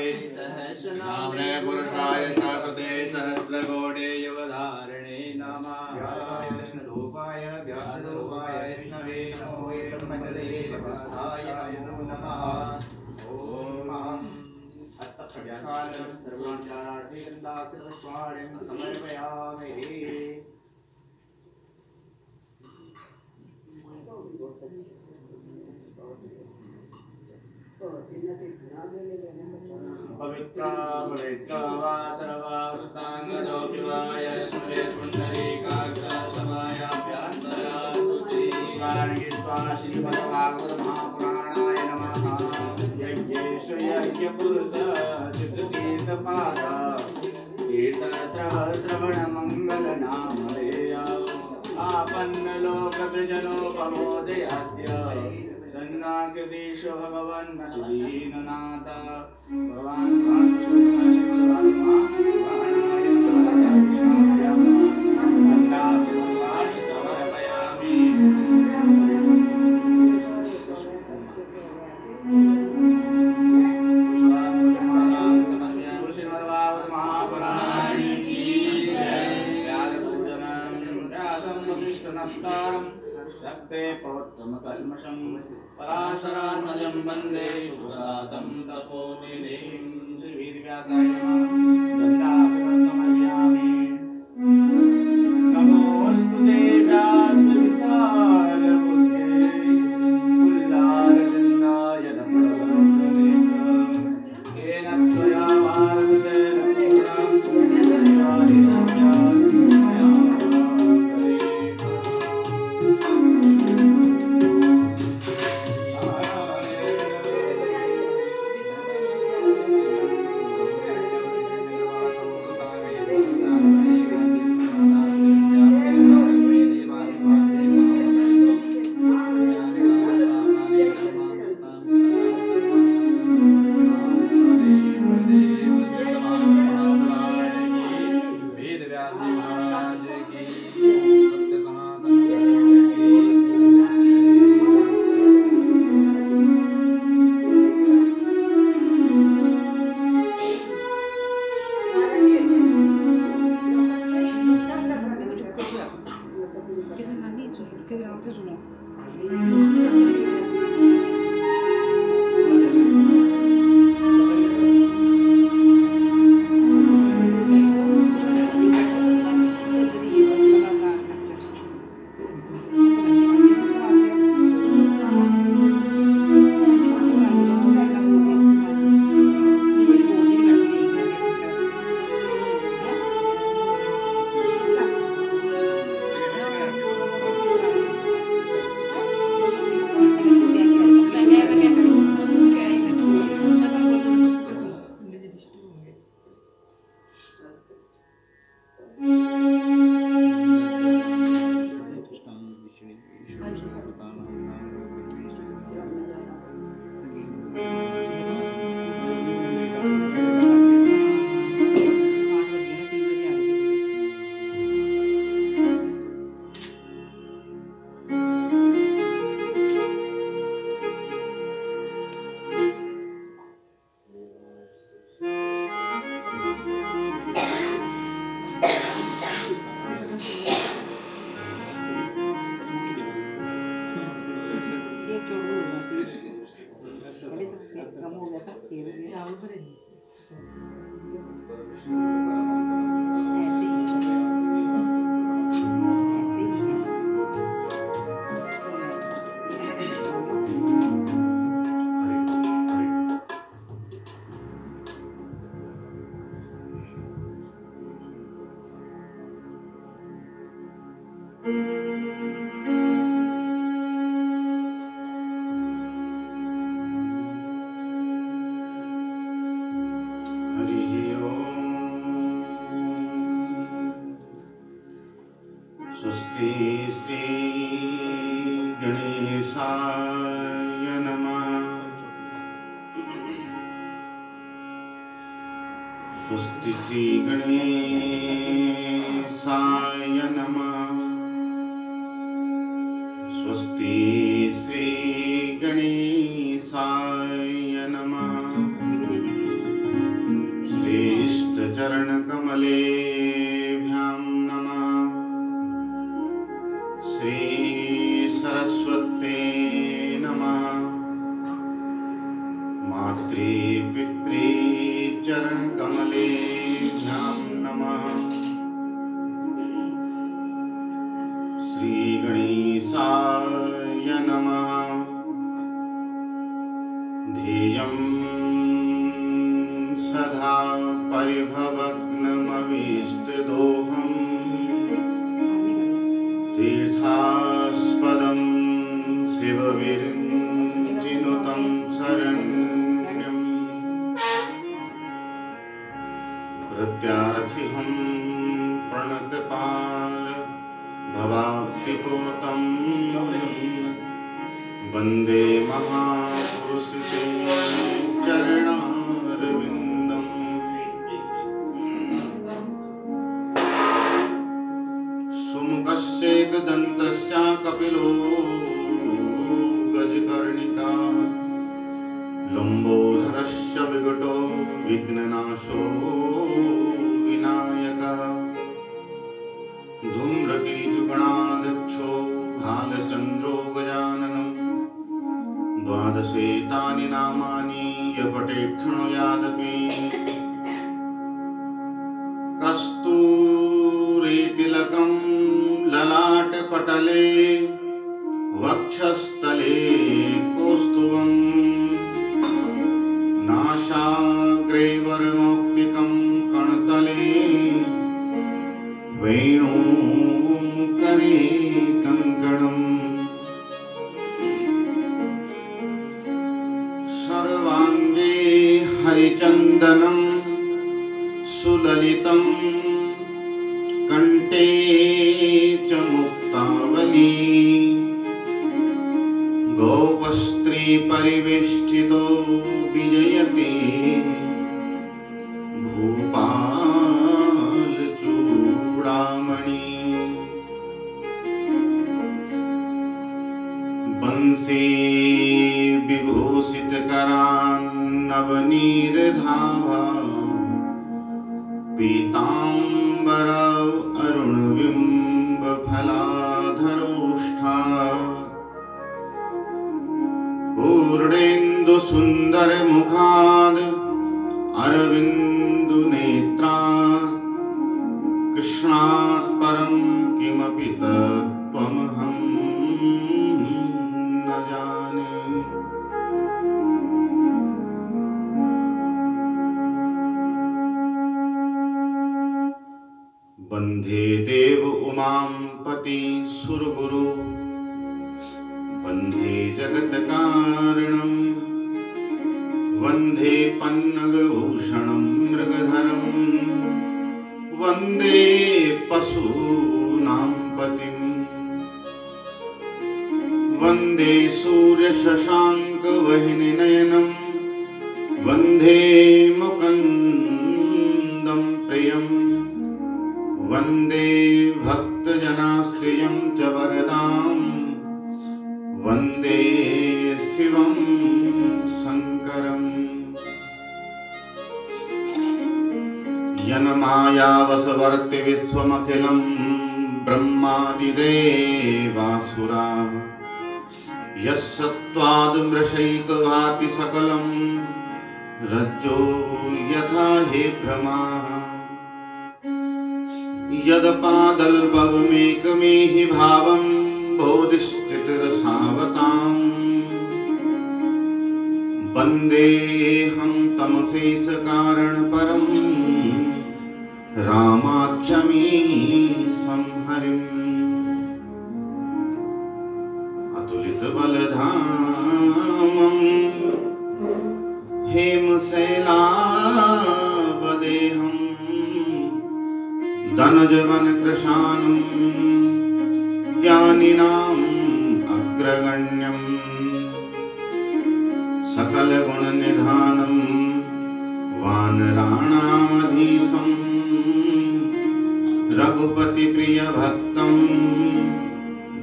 नाम्ने पुरुषाय शाश्वते सहस्रकोटे युगधारिणे नमः। व्यासाय कृष्णरूपाय व्यासरूपाय विष्णवे नमो ब्रह्मणदये वसिष्ठाय नमो नमः। ओम हस्तप्रक्षालनं सर्वाचारार्थे गन्धाक्षरस्वाणं समर्पयामि। पवित्रा पवित्रा वा सर्वावस्थांगतोऽपि वा यस्मरेत् पुण्डरीकाक्षसभायाभ्यन्तरा स्तुतिस्मरणीत्वा श्रीमद्भागवतमहापुराणाय नमः। यज्ञेश यज्ञपुरुष चित्ततीर्थपाद तीर्थश्रवणमङ्गलनामधेय आपन्नलोकवृजनोपमोदयाद्य सन्नाकृतीशो भगवन् दीननाथ भगवान् पौत्रमकल्मषं पराशरात्मजं वन्दे सुरातं तपोनिधिं श्रीवेदव्यासाय नमः। समर्पयामि। नमोऽस्तु ते व्यासविशालबुद्धे पुल्लारविन्दाय नमः। येन त्वया वार्तितेन स्वस्ति श्री गणेशाय नमः। स्वस्ति श्री गणेशाय नमः। चरणकमलेभ्यां नमः। श्री सरस्वती नमः। मातृपितृचरणकमलेभ्यां नमः। श्री गणेशाय नमः। ध्येयं सदा परिभवग्नमभीष्टदोहम् तीर्थास्पदं शिवविरञ्जिनुतं शरण्यम् प्रत्यार्थिहं प्रणतपाल भवाब्धिपोतं वन्दे महापुरुषते चरणारविन्दम्। सुमुखस्येकदन्तश्च कपिलो गजकर्णिका लम्बोदरश्च विकटो विघ्ननाशो विनायकः धूम्रकेतुगणाध्यक्षो भालचन्द्रो गजाननम् द्वादशेतानि नामानि यपठे क्षणयादपि कस्तूरीतिलकं ललाटपटले वक्षस्थले कौस्तुभं नासाग्रे वरमौक्तिकं कणतले वेणुकरे कङ्कणम् सर्वाङ्गे हरिचन्दनं सुललितं कण्ठे च मुक्तावली गोपस्त्री परिवेष्टितो विजयते भूपालचूडामणि बंसी विभूषितकरान्नवनीरधावा पीताम्बर अरुणबिम्बफलाधरोष्ठा पूर्णेन्दुसुन्दरमुखाद् अरविन्दुनेत्रात् कृष्णात् परं किमपि तत्त्वमहं न जाने। वन्दे देव उमापति सुरगुरु वन्दे जगत्कारणं वन्दे पन्नगभूषणं मृगधरं वन्दे पशूनां पतिं वन्दे सूर्यशशाङ्कवहिनिनयनं वन्दे मुकुन्दं प्रियं वन्दे भक्तजनाश्रियं च वरदां वन्दे शिवं शङ्करम्। यन्मायावशवर्ति विश्वमखिलं ब्रह्मादिदेवासुरा यस्सत्त्वादमृषैकभाति सकलं रज्जो यथा हे भ्रमाः यदपादल्भवमेकमेहि भावं बोधिस्थितिरसावताम् वन्देऽहं तमशेषकारणपरं रामाख्यमीशं हरिम् अतुलितबलधामं हेमशैलावदेहं धनुजवनकृशानं ज्ञानिनाम् अग्रगण्यम् सकलगुणनिधानं वानराणामधीशं रघुपतिप्रियभक्तं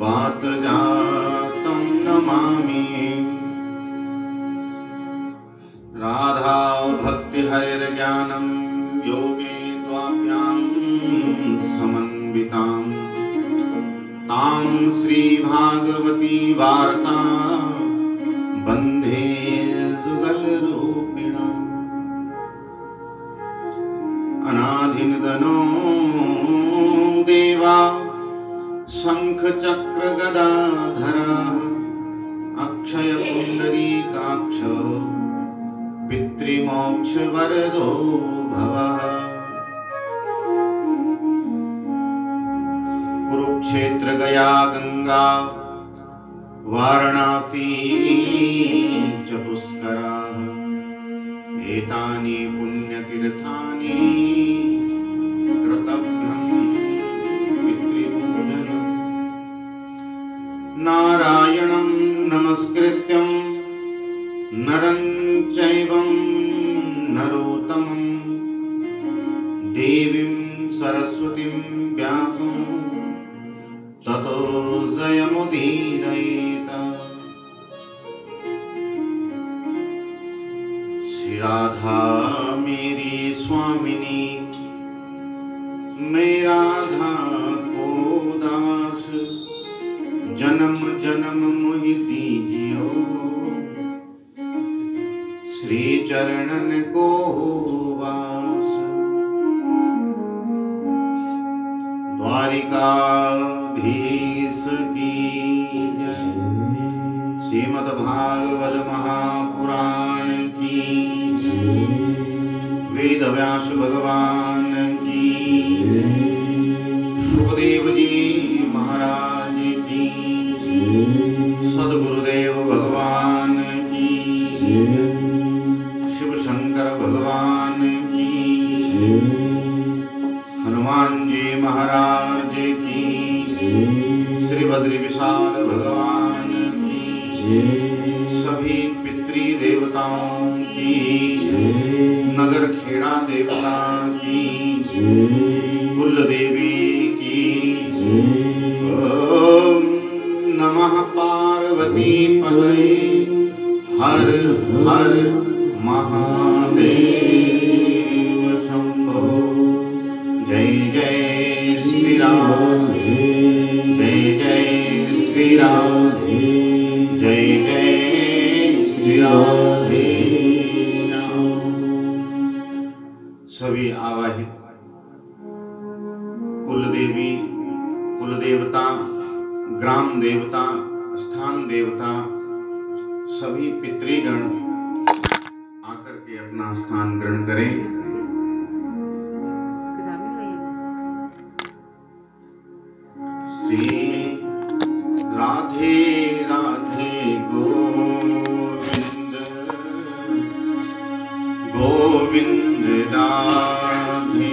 वातजातं नमामि। राधा भक्ति हरिर्ज्ञानं योगेन सर्वाभ्यां समन्वितां तां श्रीभागवती वार्ता वन्दे जुगलरूपिणा अनादिनिधनो देवा शंखचक्र गदाधरा अक्षय पुंडरीकाक्ष पितृमोक्ष वरदो भवः। कुरुक्षेत्र गया गंगा वाराणसी च पुष्कराः एतानि पुण्यतीर्थानि कर्तव्यं पितृपूजनम्। नारायणं नमस्कृत्यं नरं चैव नरोत्तमं देवीं सरस्वतीं व्यासं ततो जयमुदीरयेत। श्री राधा मेरी स्वामिनी मैं राधा को दास जन्म जन्म मोहि दीजियो श्री चरणन को वास। द्वारिकाधीश की जय। श्रीमद्भागवत महापुराण की जय। वेद व्यास भगवान की जय। सुखदेव जी महाराज की जय। सद्गुरुदेव भगवान की जय। शिव शंकर भगवान की जय। हनुमान जी महाराज की जय। श्री बद्री विशाल भगवान की जय। सभी पितृ देवताओं की जय। नगर खेड़ा देवता की जय। कुल देवी की जय। ओम नमः पार्वती पतये हर हर महादेव शंभो। जय जय श्री राधे जय जय श्री राधे जय जय श्री राधे। सभी आवाहित कुल देवी कुल देवता ग्राम देवता स्थान देवता सभी पितृगण आकर के अपना स्थान ग्रहण करें। श्री राधे राधे गोविंद गोविंद राधे।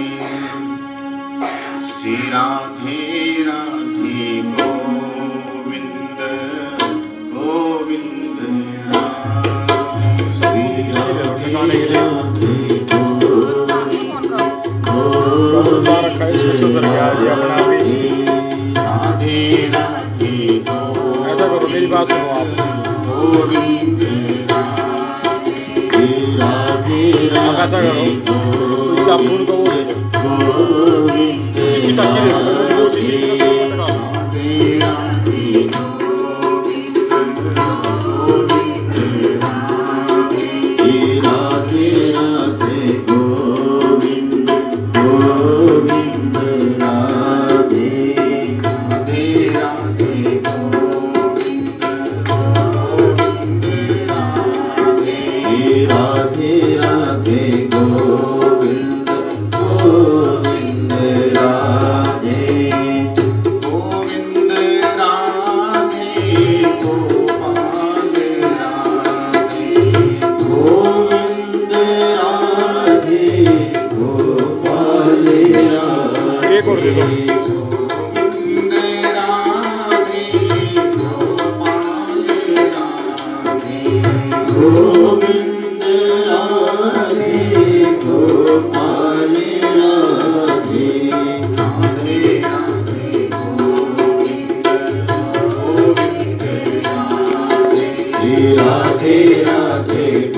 श्री राधे राधे गोविंद गोविंद राधे। श्री राधे राधे ऐसा करो मेरी बात सुनो आप। आप ऐसा करो इससे आप फोन को वो ले लो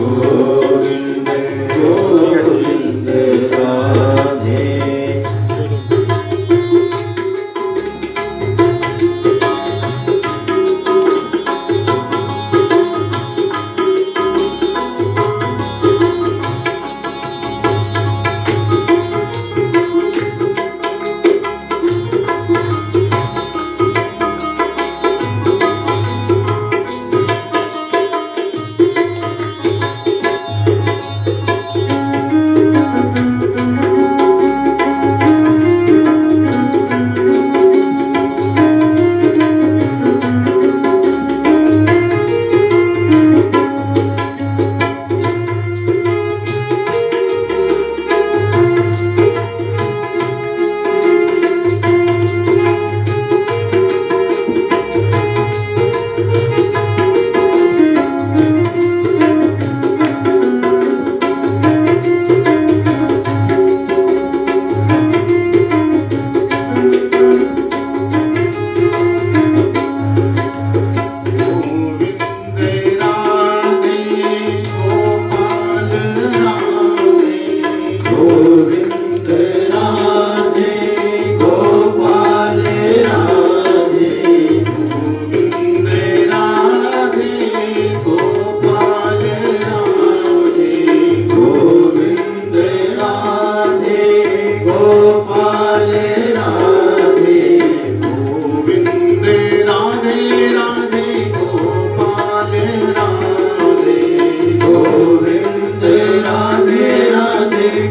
गोविंद गोविंद राधे।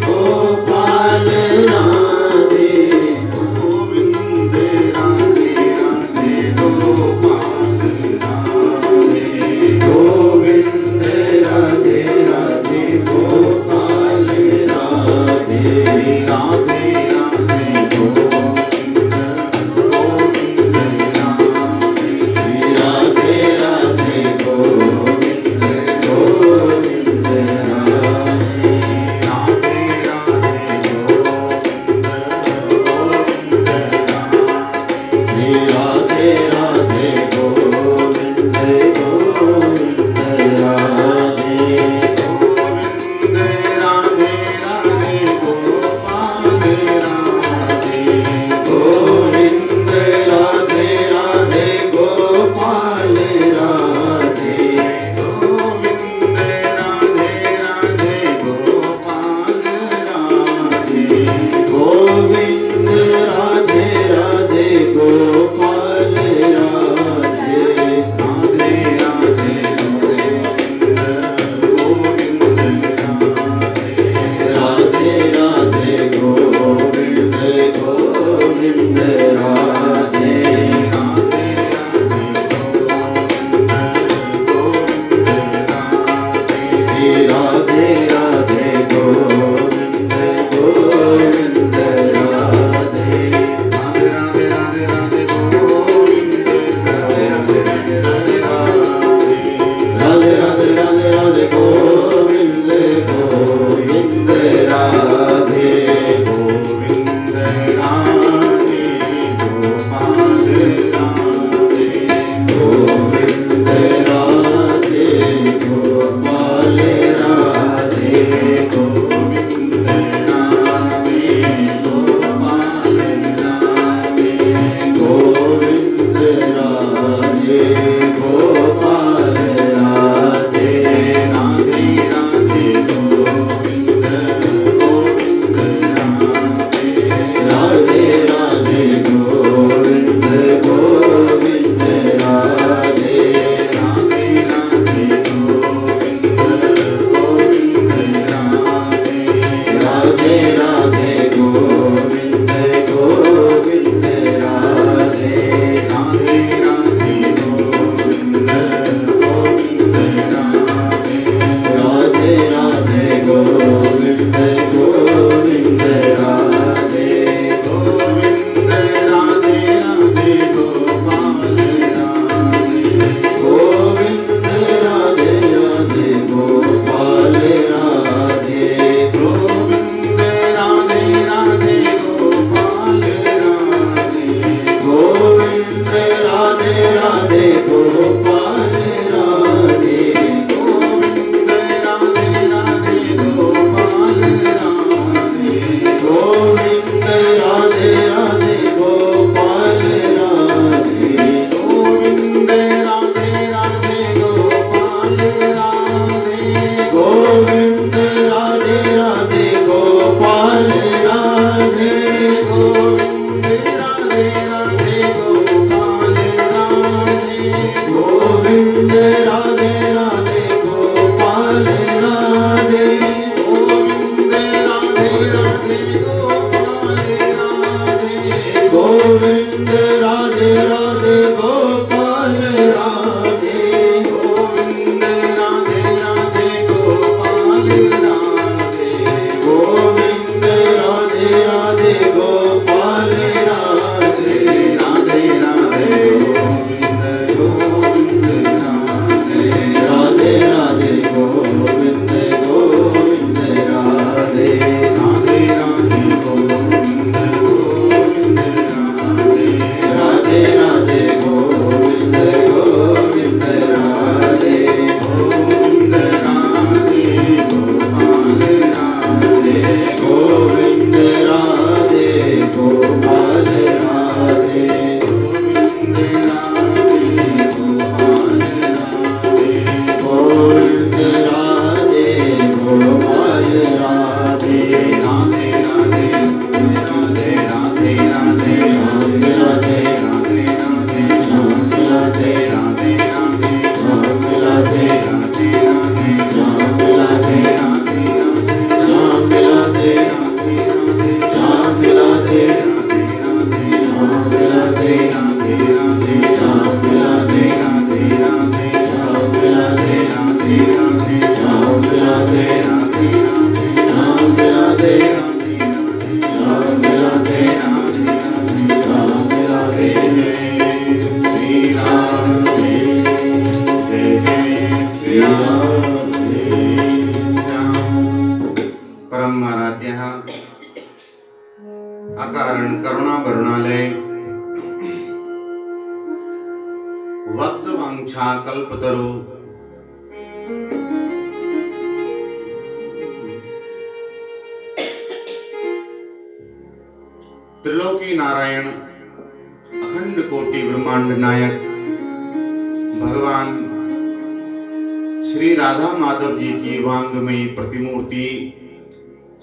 गोपाल राधे गोविंद राधे राधे गोपाल राधे गोविंद राधे राधे गोपाल राधे राधे राधे गोविंद गोविंद राधे राधे राधे गोविंद गोविंद राधे राधे राधे गोविंद गोविंद राधे श्री राधे राधे गोविंद गोविंद राधे गोविंद राधे राधे गोपाल राधे गोविंद राधे राधे गोपाल राधे गोविंद राधे राधे गोपाल राधे गोविंद राधे राधे गोपाल राधे राधे राधे गोविंद गोविंद राधे राधे राधे गोविंद गोविंद राधे राधे राधे राधे गोविंद गोविंद राधे राधे राधे राधे राधे गोविंद गोविंद राधे गोविंद राधे गोपाल राधे गोविंद राधे गोपाल राधे गोविंद राधे गोपाल राधे गोविंद राधे गोपाल राधे राधे राधे गोविंद गोविंद राधे राधे राधे गोविंद गोविंद राधे राधे राधे गोविंद गोविंद राधे राधे राधे गोविंद गोविंद राधे राधे राधे गोविंद गोविंद राधे राधे राधे गोविंद गोविंद राधे गोविंद राधे राधे गोपाल राधे गोविंद राधे राधे गोपाल राधे गोविंद राधे राधे गोपाल राधे गोविंद राधे राधे गोपाल राधे गोविंद राधे राधे गोपाल राधे गोविंद राधे राधे गोपाल राधे गोविंद राधे राधे गोपाल राधे गोविंद राधे राधे गोपाल राधे गोविंद राधे राधे गोपाल राधे गोविंद राधे राधे गोपाल राधे गोविंद राधे राधे गोपाल राधे गोविंद राधे राधे गोपाल राधे गोविंद राधे राधे गोपाल राधे गोविंद राधे राधे गोपाल राधे राधे राधे गोविंद गोविंद राधे राधे राधे गोविंद गोविंद राधे राधे राधे परम आराध्यः अकारण करुणा वरुणालय वक्त वांछा कल्पतरु त्रिलोकी नारायण अखंड कोटि ब्रह्मांड नायक भगवान श्री राधा माधव जी की वांगमयी प्रतिमूर्ति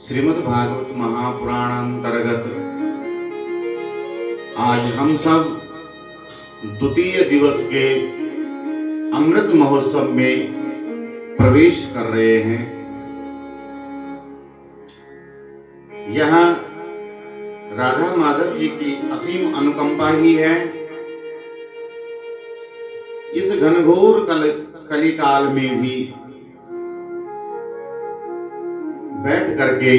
श्रीमद् भागवत महापुराण अंतर्गत आज हम सब द्वितीय दिवस के अमृत महोत्सव में प्रवेश कर रहे हैं। यहाँ राधा माधव जी की असीम अनुकंपा ही है। इस घनघोर कलिकाल में भी बैठ करके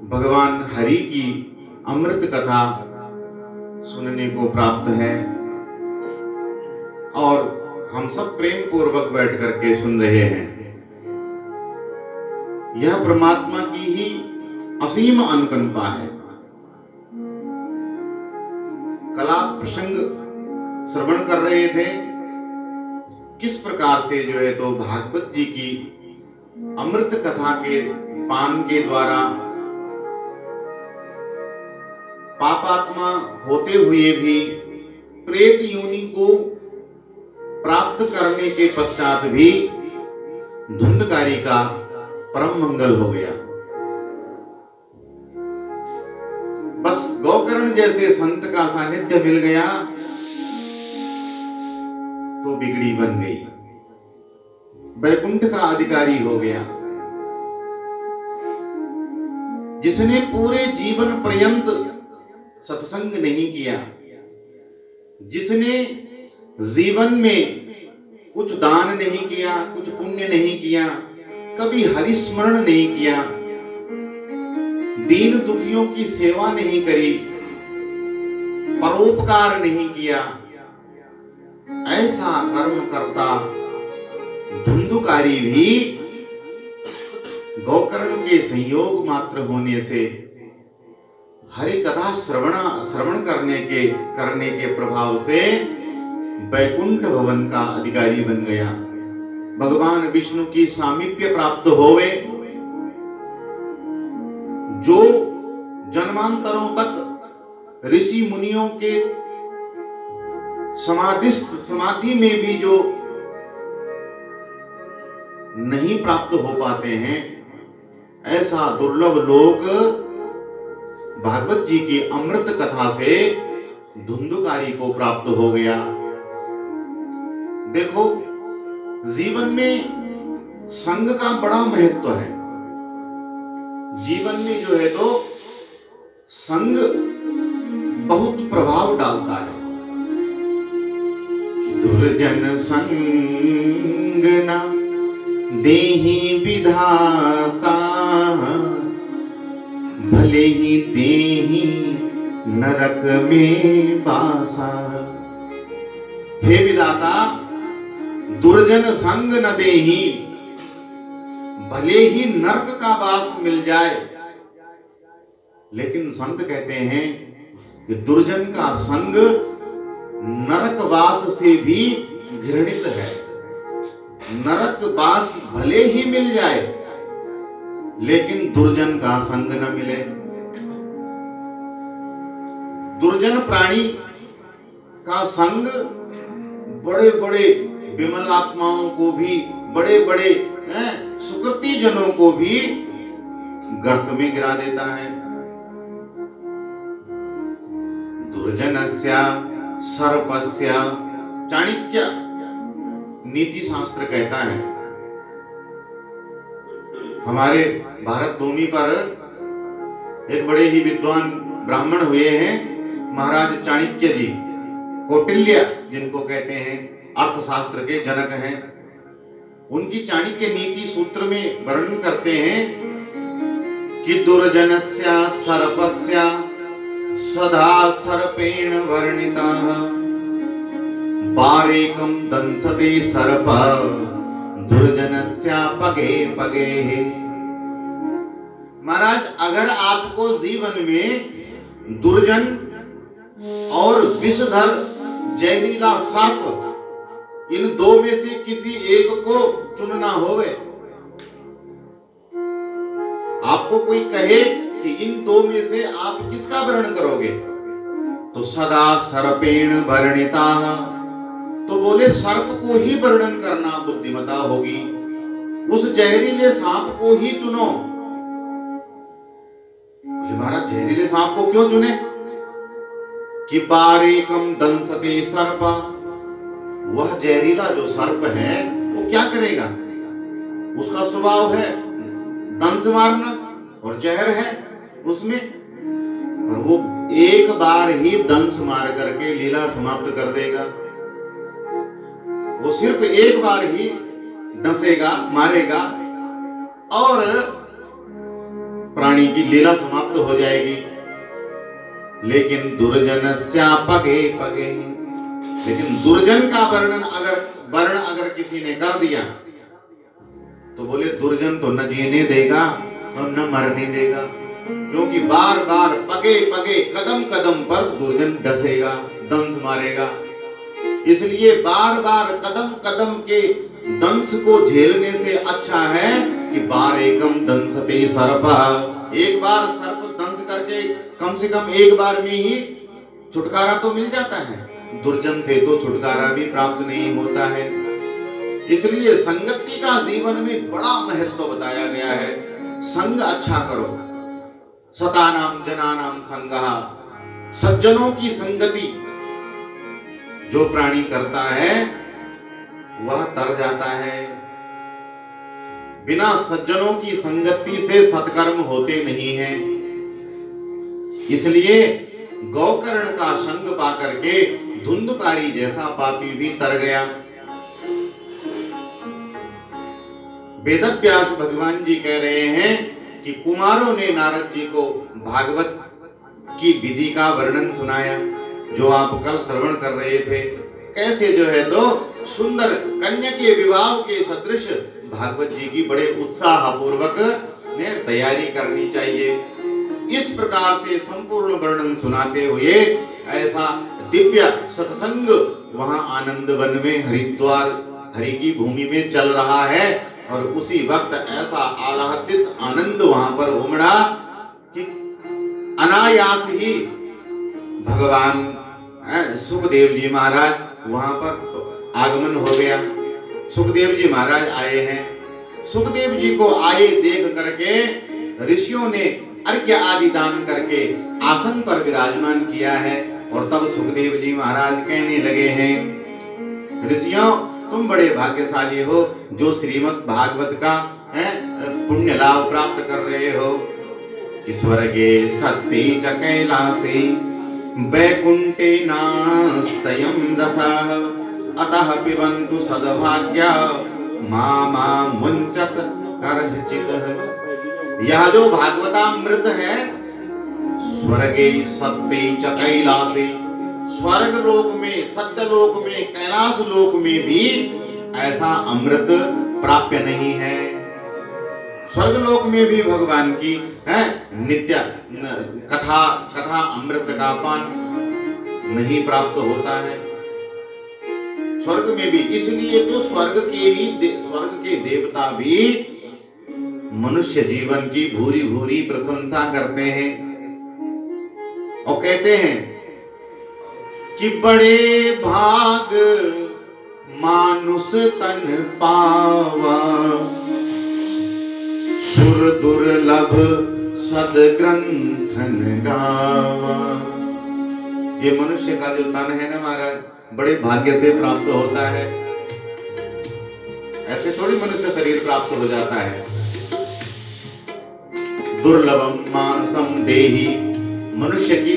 भगवान हरि की अमृत कथा सुनने को प्राप्त है और हम सब प्रेम पूर्वक बैठ करके सुन रहे हैं। यह परमात्मा की ही असीम अनुकंपा है। कला प्रसंग श्रवण कर रहे थे, किस प्रकार से जो है तो भागवत जी की अमृत कथा के पान के द्वारा पापात्मा होते हुए भी प्रेत योनि को प्राप्त करने के पश्चात भी धुंधकारी का परम मंगल हो गया। बस गोकर्ण जैसे संत का सानिध्य मिल गया तो बिगड़ी बन गई, वैकुंठ का अधिकारी हो गया। जिसने पूरे जीवन पर्यंत सत्संग नहीं किया, जिसने जीवन में कुछ दान नहीं किया, कुछ पुण्य नहीं किया, कभी हरिस्मरण नहीं किया, दीन दुखियों की सेवा नहीं करी, परोपकार नहीं किया, ऐसा कर्म करता धुंधुकारी भी गोकर्ण के संयोग मात्र होने से हरि कथा श्रवण करने के प्रभाव से वैकुंठ भवन का अधिकारी बन गया। भगवान विष्णु की सामीप्य प्राप्त होवे, जो जन्मांतरों तक ऋषि मुनियों के समाधि में भी जो नहीं प्राप्त हो पाते हैं, ऐसा दुर्लभ लोक भागवत जी की अमृत कथा से धुंधुकारी को प्राप्त हो गया। देखो, जीवन में संग का बड़ा महत्व है। जीवन में जो है तो संग बहुत प्रभाव डालता है। दुर्जन संग न देहि विधाता, भले ही देहि नरक में बासा। हे विधाता, दुर्जन संग न देहि, भले ही नरक का वास मिल जाए, लेकिन संत कहते हैं कि दुर्जन का संग नरकवास से भी घृणित है। नरकवास भले ही मिल जाए, लेकिन दुर्जन का संग न मिले। दुर्जन प्राणी का संग बड़े बड़े विमल आत्माओं को भी, बड़े बड़े सुकृति जनों को भी गर्त में गिरा देता है। दुर्जनस्य सर्पस्य, चाणक्य नीति शास्त्र कहता है। हमारे भारत भूमि पर एक बड़े ही विद्वान ब्राह्मण हुए हैं, महाराज चाणक्य जी, कौटिल्य जिनको कहते हैं, अर्थशास्त्र के जनक हैं। उनकी चाणक्य नीति सूत्र में वर्णन करते हैं कि दुर्जनस्य सर्पस्य सदा सर्पेण वर्णिताः, बारेकं दंसते सर्प दुर्जनस्या पगे पगे। महाराज अगर आपको जीवन में दुर्जन और विषधर जहरीला सर्प इन दो में से किसी एक को चुनना होवे, आपको कोई कहे कि इन दो में से आप किसका वर्ण करोगे, तो सदा सर्पेण वर्णिता, तो बोले सर्प को ही वर्णन करना बुद्धिमता होगी, उस जहरीले सांप को ही चुनो। महाराज जहरीले सांप को क्यों चुने कि बारेकम दंसते सर्पा, वह जहरीला जो सर्प है वो क्या करेगा, उसका स्वभाव है दंस मारना और जहर है उसमें, पर वो एक बार ही दंस मार करके लीला समाप्त कर देगा। वो सिर्फ एक बार ही डसेगा मारेगा और प्राणी की लीला समाप्त हो जाएगी। लेकिन दुर्जनस्या पगे पगे, लेकिन दुर्जन का वर्ण अगर किसी ने कर दिया तो बोले दुर्जन तो न जीने देगा और न मरने देगा, क्योंकि बार बार पगे पगे कदम कदम पर दुर्जन डसेगा दंस मारेगा। इसलिए बार बार कदम कदम के दंस को झेलने से अच्छा है कि बारेकम दंसते सर्पा, एक बार सर्प दंस करके कम से कम एक बार में ही छुटकारा तो मिल जाता है, दुर्जन से तो छुटकारा भी प्राप्त नहीं होता है। इसलिए संगति का जीवन में बड़ा महत्व बताया गया है। संग अच्छा करो, सतानाम जनानाम संगः, सज्जनों की संगति जो प्राणी करता है वह तर जाता है। बिना सज्जनों की संगति से सत्कर्म होते नहीं हैं। इसलिए गौकर्ण का संग पाकर के धुंधकारी जैसा पापी भी तर गया। वेदव्यास भगवान जी कह रहे हैं कि कुमारों ने नारद जी को भागवत की विधि का वर्णन सुनाया, जो आप कल श्रवण कर रहे थे। कैसे जो है तो सुंदर कन्या के विवाह के सदृश भागवत जी की बड़े उत्साह पूर्वक ने तैयारी करनी चाहिए। इस प्रकार से संपूर्ण वर्णन सुनाते हुए ऐसा दिव्य सत्संग वहां आनंद वन में हरिद्वार हरि की भूमि में चल रहा है, और उसी वक्त ऐसा आह्लादित आनंद वहां पर उमड़ा कि अनायास ही भगवान सुखदेव जी महाराज वहां पर आगमन हो गया। सुखदेव जी महाराज आए हैं। सुखदेव जी को आए देख करके ऋषियों ने अर्घ्य आदि दान करके आसन पर विराजमान किया है, और तब सुखदेव जी महाराज कहने लगे हैं, ऋषियों तुम बड़े भाग्यशाली हो जो श्रीमद् भागवत का पुण्य लाभ प्राप्त कर रहे हो। कि स्वर्गे सत्ते च कैलासे वैकुंठे नास्तयं रसः अतः पिबन्तु सद्भाग्या मा मुंचत करचित्। यह जो भागवतामृत है स्वर्गे सत्ते च कैलासे, स्वर्ग लोक में सत्य लोक में कैलाश लोक में भी ऐसा अमृत प्राप्य नहीं है। स्वर्ग लोक में भी भगवान की नित्य कथा अमृत का पान नहीं प्राप्त होता है स्वर्ग में भी। इसलिए तो स्वर्ग के देवता भी मनुष्य जीवन की भूरी भूरी प्रशंसा करते हैं और कहते हैं कि बड़े भाग मानुष तन पावा, सुर दुर्लभ सदग्रंथन गावा। ये मनुष्य का जो तन है ना महाराज, बड़े भाग्य से प्राप्त होता है। ऐसे थोड़ी मनुष्य शरीर प्राप्त हो जाता है। दुर्लभम मानुषम देही, मनुष्य की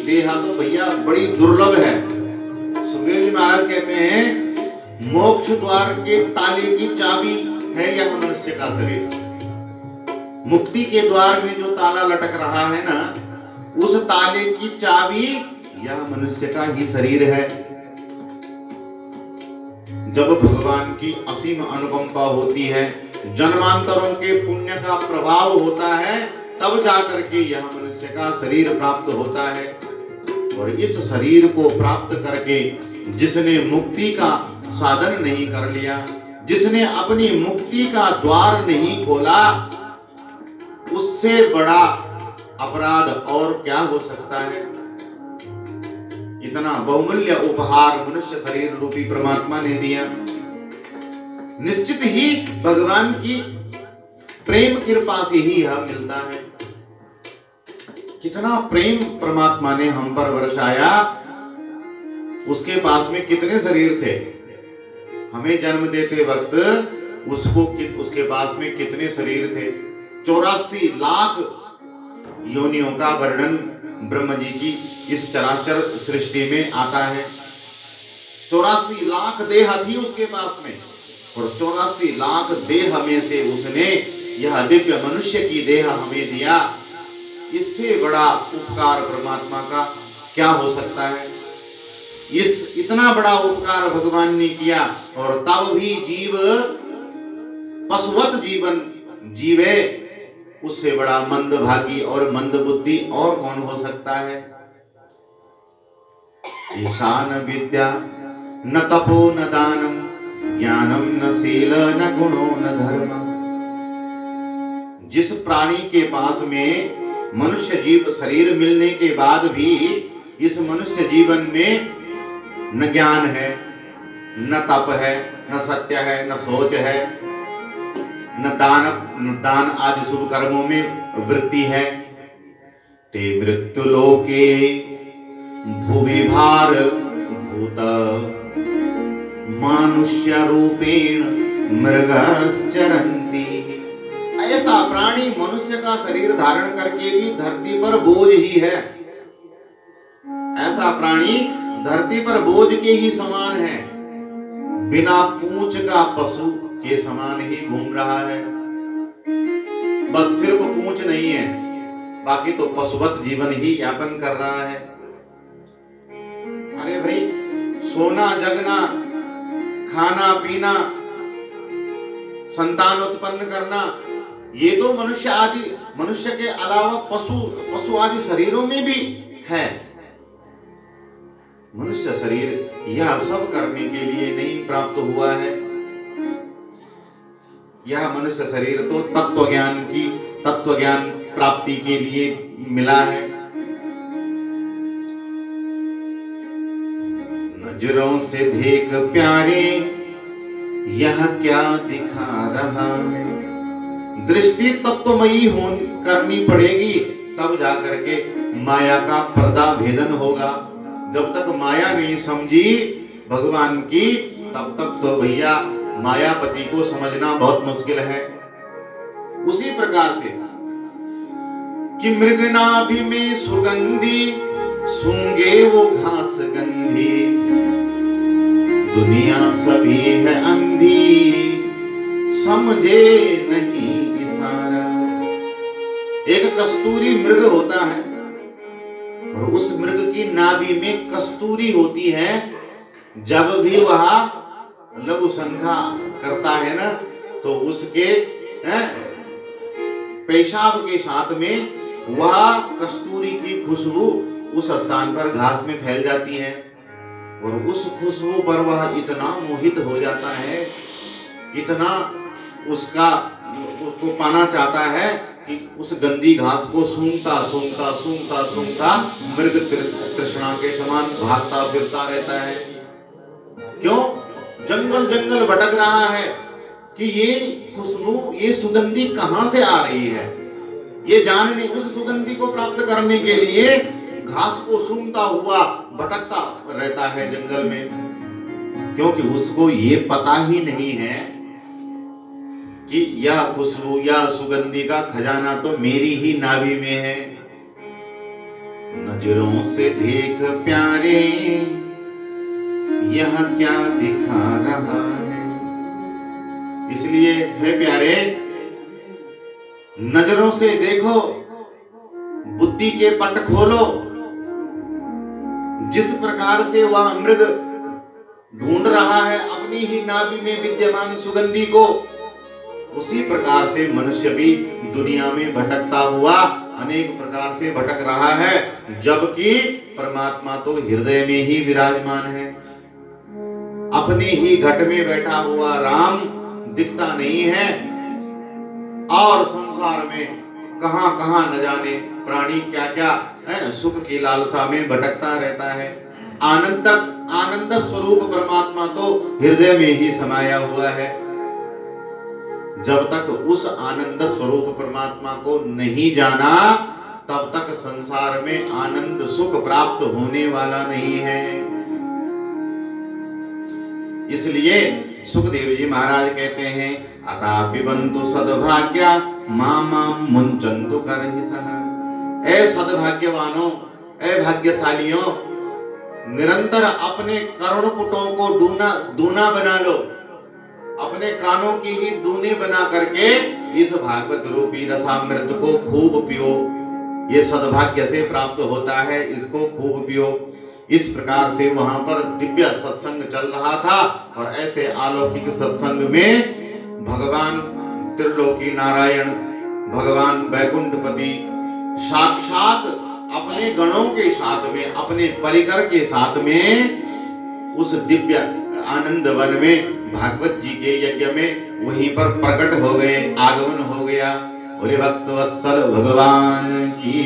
देहा तो भैया बड़ी दुर्लभ है। सुखदेव जी महाराज कहते हैं मोक्ष द्वार के ताले की चाबी है यह मनुष्य का शरीर। मुक्ति के द्वार में जो ताला लटक रहा है ना, उस ताले की चाबी यह मनुष्य का ही शरीर है। जब भगवान की असीम अनुकंपा होती है, जन्मांतरों के पुण्य का प्रभाव होता है, तब जाकर के यह मनुष्य का शरीर प्राप्त होता है। और इस शरीर को प्राप्त करके जिसने मुक्ति का साधन नहीं कर लिया, जिसने अपनी मुक्ति का द्वार नहीं खोला, उससे बड़ा अपराध और क्या हो सकता है। इतना बहुमूल्य उपहार मनुष्य शरीर रूपी परमात्मा ने दिया। निश्चित ही भगवान की प्रेम कृपा से ही यह मिलता है। कितना प्रेम परमात्मा ने हम पर वर्षाया। उसके पास में कितने शरीर थे, हमें जन्म देते वक्त उसके पास में कितने शरीर थे। 84 लाख योनियों का वर्णन ब्रह्म जी की इस चराचर सृष्टि में आता है। 84 लाख देह थी उसके पास में, और 84 लाख देह में से उसने यह दिव्य मनुष्य की देह हमें दिया। इससे बड़ा उपकार परमात्मा का क्या हो सकता है। इतना बड़ा उपकार भगवान ने किया, और तब भी जीव पशुवत जीवन जीवे, उससे बड़ा मंदभागी और मंदबुद्धि और कौन हो सकता है। ईशान विद्या न तपो न दानम, ज्ञानम न शील न गुणो न धर्म। जिस प्राणी के पास में मनुष्य जीव शरीर मिलने के बाद भी इस मनुष्य जीवन में न ज्ञान है, न तप है, न सत्य है, न सोच है, न दान आदि शुभ कर्मों में वृत्ति है, ते मृत्यु लोके भुवि भार भूत मानुष्य रूपेण मृगश्चरन्ति। ऐसा प्राणी मनुष्य का शरीर धारण करके भी धरती पर बोझ ही है। ऐसा प्राणी धरती पर बोझ के ही समान है, बिना पूंछ का पशु के समान ही घूम रहा है। बस सिर्फ पूंछ नहीं है, बाकी तो पशुवत जीवन ही यापन कर रहा है। अरे भाई, सोना जगना, खाना पीना, संतान उत्पन्न करना, ये तो मनुष्य के अलावा पशु आदि शरीरों में भी है। मनुष्य शरीर यह सब करने के लिए नहीं प्राप्त हुआ है। यह मनुष्य शरीर तो तत्व ज्ञान प्राप्ति के लिए मिला है। नजरों से देख प्यारे यह क्या दिखा रहा है। दृष्टि तत्वमयी करनी पड़ेगी, तब जाकर के माया का पर्दा भेदन होगा। जब तक माया नहीं समझी भगवान की, तब तक तो भैया मायापति को समझना बहुत मुश्किल है। उसी प्रकार से कि मृगनाभि में सुगंधी, सूंघे वो घास गंधी, दुनिया सभी है अंधी, समझे नहीं इशारा। एक कस्तूरी मृग होता है, और उस मृग की नाभि में कस्तूरी होती है। जब भी वह लघु संख्या करता है ना, तो उसके पेशाब के साथ में वह कस्तूरी की खुशबू उस स्थान पर घास में फैल जाती है, और उस खुशबू पर वह इतना मोहित हो जाता है, इतना उसको पाना चाहता है कि उस गंदी घास को सूंघता मृग तृष्णा के समान भागता फिरता रहता है। क्यों? जंगल जंगल भटक रहा है कि ये खुशबू, ये सुगंधी कहां से आ रही है। ये जानने, उस सुगंधी को प्राप्त करने के लिए घास को सूंघता हुआ भटकता रहता है जंगल में, क्योंकि उसको ये पता ही नहीं है कि यह खुशबू या सुगंधी का खजाना तो मेरी ही नाभि में है। नजरों से देख प्यारे यह क्या दिखा रहा है। इसलिए है प्यारे, नजरों से देखो, बुद्धि के पट खोलो। जिस प्रकार से वह मृग ढूंढ रहा है अपनी ही नाभि में विद्यमान सुगंधि को, उसी प्रकार से मनुष्य भी दुनिया में भटकता हुआ अनेक प्रकार से भटक रहा है, जबकि परमात्मा तो हृदय में ही विराजमान है। अपने ही घट में बैठा हुआ राम दिखता नहीं है, और संसार में कहां कहां न जाने प्राणी क्या क्या सुख की लालसा में भटकता रहता है। आनंद स्वरूप परमात्मा तो हृदय में ही समाया हुआ है। जब तक उस आनंद स्वरूप परमात्मा को नहीं जाना, तब तक संसार में आनंद सुख प्राप्त होने वाला नहीं है। इसलिए सुखदेव जी महाराज कहते हैं, अता पिबन्तु सद्भाग्या माम मुंचन्तु करहिसः। ऐ सद्भाग्यवानों, ऐ भाग्यशालियों, निरंतर अपने कर्णपुटों को दूना बना लो, अपने कानों की ही दूने बना करके इस भागवत रूपी रसामृत को खूब पियो। ये सद्भाग्य से प्राप्त होता है, इसको खूब पियो। इस प्रकार से वहां पर दिव्य सत्संग चल रहा था, और ऐसे अलौकिक सत्संग में भगवान त्रिलोकी नारायण, भगवान वैकुंठपति साक्षात अपने गणों के साथ में, अपने परिकर के साथ में उस दिव्य आनंद वन में भागवत जी के यज्ञ में वहीं पर प्रकट हो गए, आगमन हो गया। बोले भक्त वत्सल भगवान की।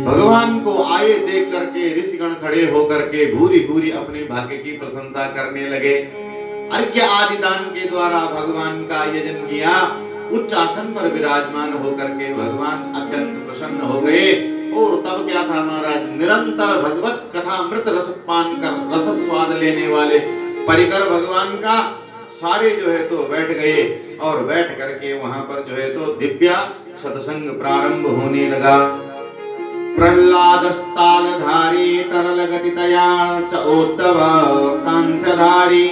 भगवान को आए देख करके ऋषिगण खड़े होकर के भूरी भूरी अपने भाग्य की प्रशंसा करने लगे। अर्घ्य आदि दान के द्वारा भगवान का यजन किया। उच्च आसन पर विराजमान होकर के भगवान अत्यंत प्रसन्न हो गए। और तब क्या था महाराज, निरंतर भगवत कथा अमृत रस पान कर रस स्वाद लेने वाले परिकर भगवान का सारे जो है तो बैठ गए, और बैठ करके वहां पर जो है तो दिव्य सत्संग प्रारंभ होने लगा। प्रह्लादस्तालधारी तरल गतितया च उद्धव कांस्यधारी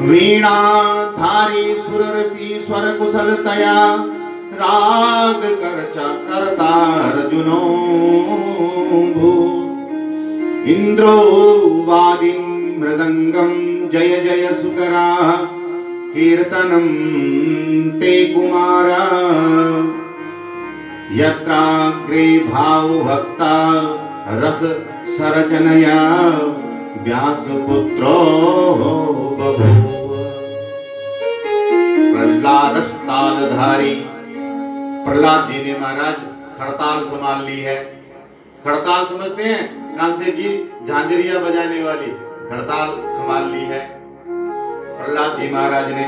वीणाधारी सुररसी स्वर कुशलतया राग करचा करतार्जुनो भू इंद्रो वादिन मृदंगम जय जय सुकरा कीर्तनम ते कुमारा यत्राग्रे भाव भक्ता रस सरचनया व्यास पुत्रो बभूव। प्रह्लादस्तालधारी, प्रहलाद जी ने महाराज खड़ताल संभाल ली है। खड़ताल समझते हैं, कांसे की झांझरिया बजाने वाली खड़ताल संभाल ली है प्रहलाद जी महाराज ने।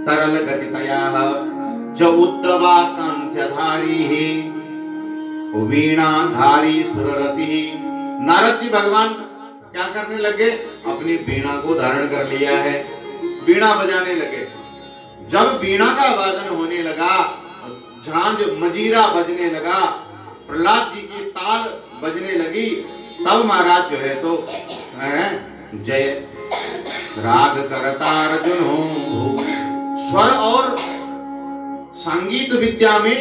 तरल गतितया च उद्धवा कांस्यधारी वीणाधारी सुररसी। नारद जी भगवान क्या करने लगे, अपनी वीणा को धारण कर लिया है, वीणा बजाने लगे। जब वीणा का वादन होने लगा, झांझ मजीरा बजने लगा, प्रहलाद जी की ताल बजने लगी, तब महाराज जो है तो जय राग करतार्जुन हो। स्वर और संगीत विद्या में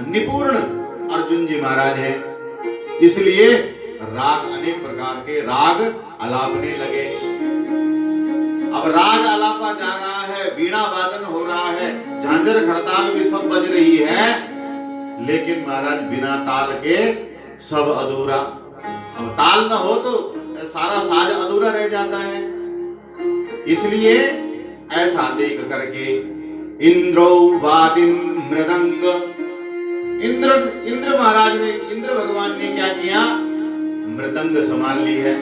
निपुण अर्जुन जी महाराज है, इसलिए राग अनेक प्रकार के राग अलापने लगे। अब राग अलापा जा रहा है, वीणा वादन हो रहा है, झांझर खड़ताल भी सब बज रही है, लेकिन महाराज बिना ताल के सब अधूरा। अब ताल न हो तो सारा साज अधूरा रह जाता है। इसलिए ऐसा देख करके इंद्रो वादिन मृदंग, इंद्र महाराज ने, इंद्र भगवान ने क्या किया, मृदंग संभाल ली है।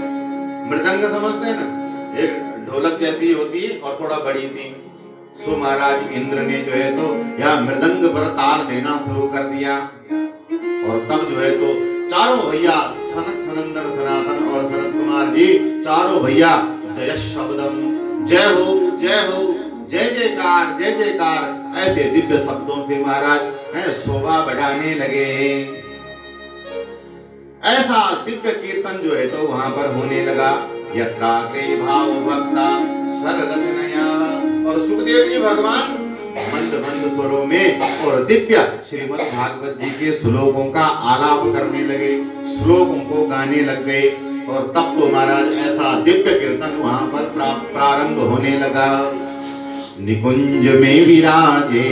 मृदंग समझते हैं ना, एक ढोलक जैसी होती है और थोड़ा बड़ी सी। सो महाराज इंद्र ने जो है तो यह मृदंग पर ताल देना शुरू कर दिया, और तब जो है तो चारों भैया सनक सनंदन सनातन और सनत कुमार जी चारों भैया जय शब्दम, जय हो जय हो, जय जयकार जय जयकार, ऐसे दिव्य शब्दों से महाराज शोभा बढ़ाने लगे। ऐसा दिव्य कीर्तन जो है तो वहां पर होने लगा। यत्राग्रे भाव भक्ता सररचनया, और सुखदेव जी भगवान मंद मंद स्वरों में और दिव्य श्रीमद् भागवत जी के श्लोकों का आलाप करने लगे, श्लोकों को गाने लग गए। और तब तो महाराज ऐसा दिव्य कीर्तन वहां पर प्रारंभ होने लगा। निकुंज में विराजे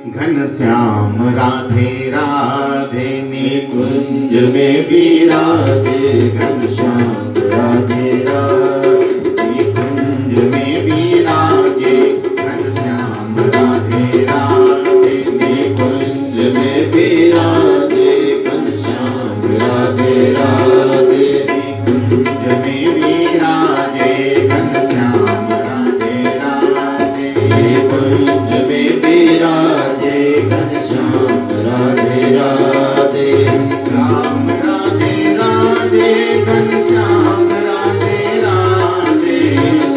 घनश्याम राधे राधे, निकुंज में विराजे घनश्याम राधे राधे, निकुंज में विराजे घनश्याम राधे राधे, निकुंज में विराजे घनश्याम राधे राधे, निकुंज में विराजे घनश्याम राधे राधे, निकुंज में विराजे घनश्याम राधे राधे, श्याम राधे राधे घनश्याम राधे राधे,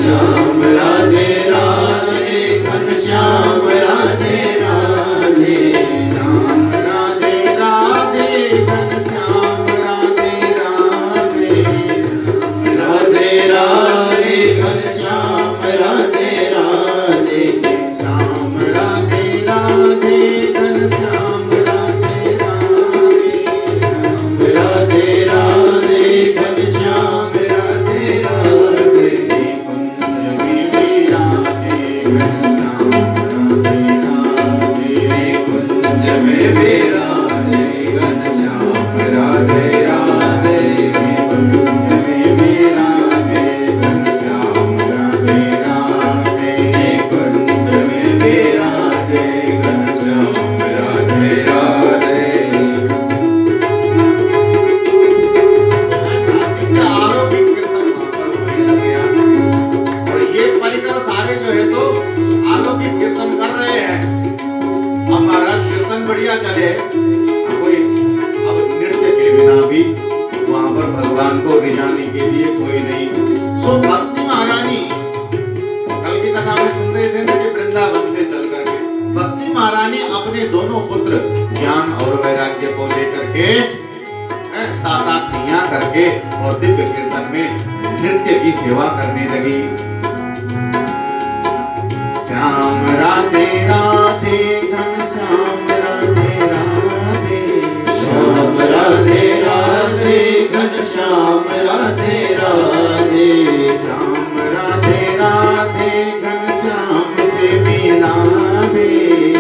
श्याम राधे राधे घनश्याम राधे राधे, श्याम राधे राधे घनश्याम राधे राधे, राधे राधे घनश्याम राधे राधे, श्याम राधे राधे घनश्याम राधे राधे, राधे राधे घनश्याम राधे राधे, निकुंज में विराजे घनश्याम राधे राधे, निकुंज में विराजे घनश्याम राधे राधे, निकुंज में विराजे घनश्याम राधे राधे, निकुंज में विराजे घनश्याम राधे राधे। अलौकिक कीर्तन वहां पर होने लग गया। और ये परिकर सारे जो है तो अलौकिक कीर्तन कर रहे हैं। अब महाराज कीर्तन बढ़िया चले, कोई अब नृत्य के बिना भी वहां पर भगवान को रिझाने के लिए कोई नहीं। सो भक्ति महारानी कल की कथा में सुन रहे थे ना कि वृंदावन से चल करके भक्ति महारानी अपने दोनों पुत्र ज्ञान और वैराग्य को लेकर के ताता खैया करके और दिव्य कीर्तन में नृत्य की सेवा करने लगी। श्याम राधे राधे घनश्याम राधे राधे, श्याम राधे राधे घनश्याम राधे राधे, श्याम राधे राधे घनश्याम से मिला दे,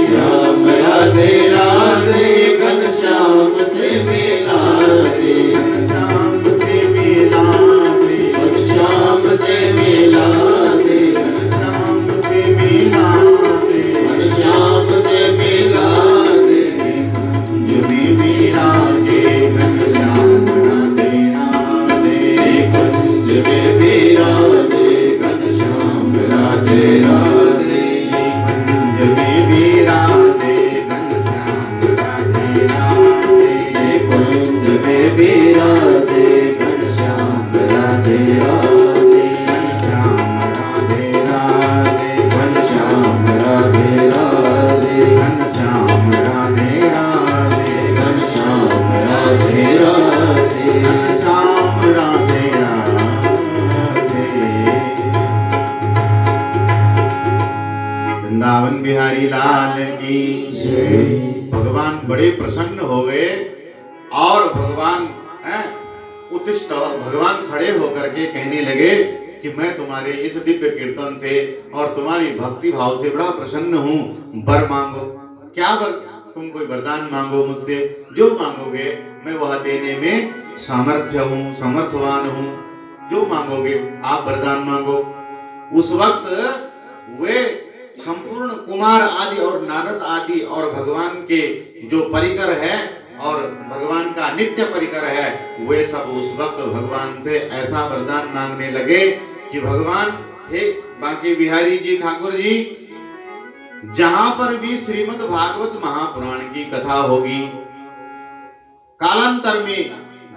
श्याम राधे राधे घनश्याम से मिला दे, घनश्याम से मिला दे, घनश्याम से मिला दे, घनश्याम से मिला दे, घनश्याम से मिला दे, निकुंज में विराजे घनश्याम राधे राधे, निकुंज में विराजे घनश्याम राधे राधे, निकुंज में विराजे घनश्याम राधे राधे, निकुंज में विराजे घनश्याम राधे राधे, घनश्याम राधे राधे, घनश्याम राधे राधे, घनश्याम राधे राधे, घनश्याम राधे राधे, घनश्याम राधे राधे। वृंदावन बिहारी लाल की जय। भगवान बड़े प्रसन्न हो गए और भगवान उत्तिष्ठ भगवान खड़े होकर के कहने लगे कि मैं तुम्हारे इस दिव्य कीर्तन से और तुम्हारी भक्ति भाव से बड़ा प्रसन्न हूँ। वर मांगो, क्या वर, तुम कोई वरदान मांगो मुझसे, जो मांगोगे मैं वह देने में सामर्थ्य हूँ, समर्थवान हूँ। जो मांगोगे आप वरदान मांगो। उस वक्त वे संपूर्ण कुमार आदि और नारद आदि और भगवान के जो परिकर है और भगवान का नित्य परिकर है, वे सब उस वक्त भगवान से ऐसा वरदान मांगने लगे कि भगवान हे बांके बिहारी जी ठाकुर जी, जहां पर भी श्रीमद् भागवत महापुराण की कथा होगी, कालांतर में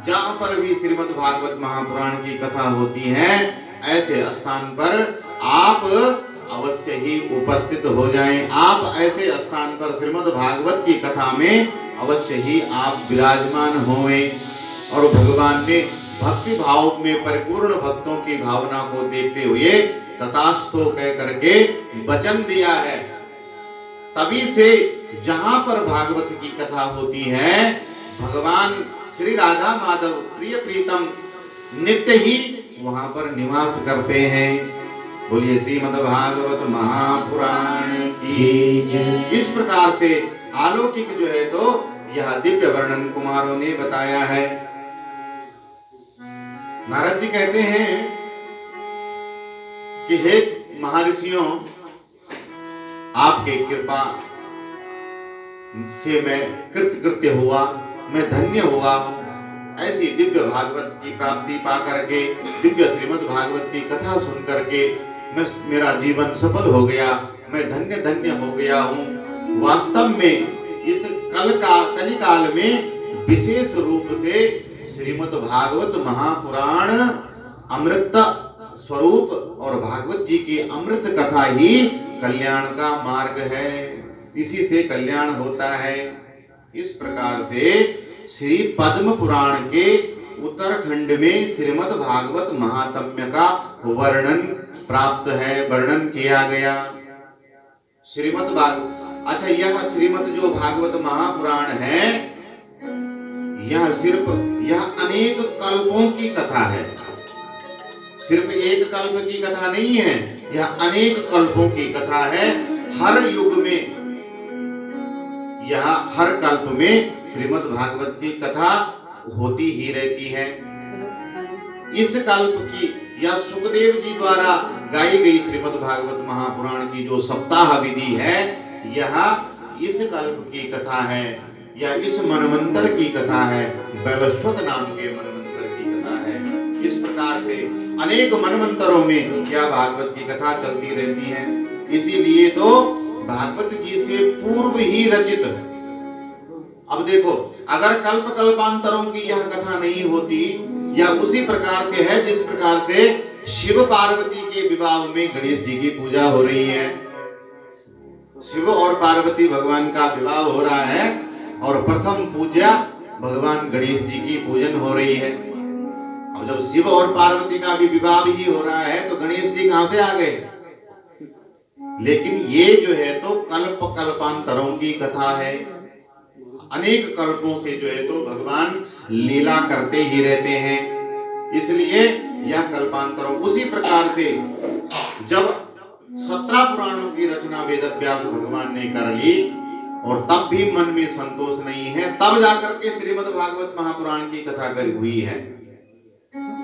जहां पर भी श्रीमद् भागवत महापुराण की कथा होती है, ऐसे स्थान पर आप अवश्य ही उपस्थित हो जाएं। आप ऐसे स्थान पर श्रीमद् भागवत की कथा में अवश्य ही आप विराजमान होवें। और भगवान ने भक्ति भाव में परिपूर्ण भक्तों की भावना को देखते हुए तथास्तु कह करके वचन दिया है। तभी से जहां पर भागवत की कथा होती है, भगवान श्री राधा माधव प्रिय प्रीतम नित्य ही वहां पर निवास करते हैं। बोलिए श्रीमद् भागवत महापुराण की जय। इस प्रकार से अलौकिक जो है तो यह दिव्य वर्णन कुमारों ने बताया है। नारद जी कहते हैं कि हे महर्षियों, आपके कृपा से मैं कृतकृत्य हुआ, मैं धन्य हुआ हूं। ऐसी दिव्य भागवत की प्राप्ति पा करके, दिव्य श्रीमद् भागवत की कथा सुन करके मेरा जीवन सफल हो गया, मैं धन्य धन्य हो गया हूँ। वास्तव में इस कलिकाल में विशेष रूप से श्रीमद् भागवत महापुराण अमृत स्वरूप और भागवत जी की अमृत कथा ही कल्याण का मार्ग है, इसी से कल्याण होता है। इस प्रकार से श्री पद्म पुराण के उत्तरखंड में श्रीमद् भागवत महात्म्य का वर्णन प्राप्त है, वर्णन किया गया। श्रीमद् भागवत, अच्छा यह श्रीमद् जो भागवत महापुराण है, यह अनेक कल्पों की कथा है। सिर्फ एक कल्प की कथा नहीं है, यह अनेक कल्पों की कथा है। हर युग में, यह हर कल्प में श्रीमद् भागवत की कथा होती ही रहती है। इस कल्प की या सुखदेव जी द्वारा गाई गई श्रीमद् भागवत महापुराण की जो सप्ताह विधि है, यह इस कल्प की कथा है या इस मनवंतर की कथा है, वैवस्वत नाम के मनवंतर की कथा है। इस प्रकार से अनेक मनवंतरों में यह भागवत की कथा चलती रहती है। इसीलिए तो भागवत जी से पूर्व ही रचित, अब देखो, अगर कल्प कल्पांतरों की यह कथा नहीं होती, या उसी प्रकार से है जिस प्रकार से शिव पार्वती के विवाह में गणेश जी की पूजा हो रही है। शिव और पार्वती भगवान का विवाह हो रहा है और प्रथम पूजा भगवान गणेश जी की पूजन हो रही है। अब जब शिव और पार्वती का भी विवाह ही हो रहा है तो गणेश जी कहां से आ गए? लेकिन ये जो है तो कल्प कल्पांतरों की कथा है। अनेक कल्पों से जो है तो भगवान लीला करते ही रहते हैं, इसलिए यह कल्पांतरों। उसी प्रकार से जब 17 पुराणों की रचना वेदव्यास भगवान ने कर ली और तब भी मन में संतोष नहीं है, तब जाकर के श्रीमद् भागवत महापुराण की कथा करी हुई है।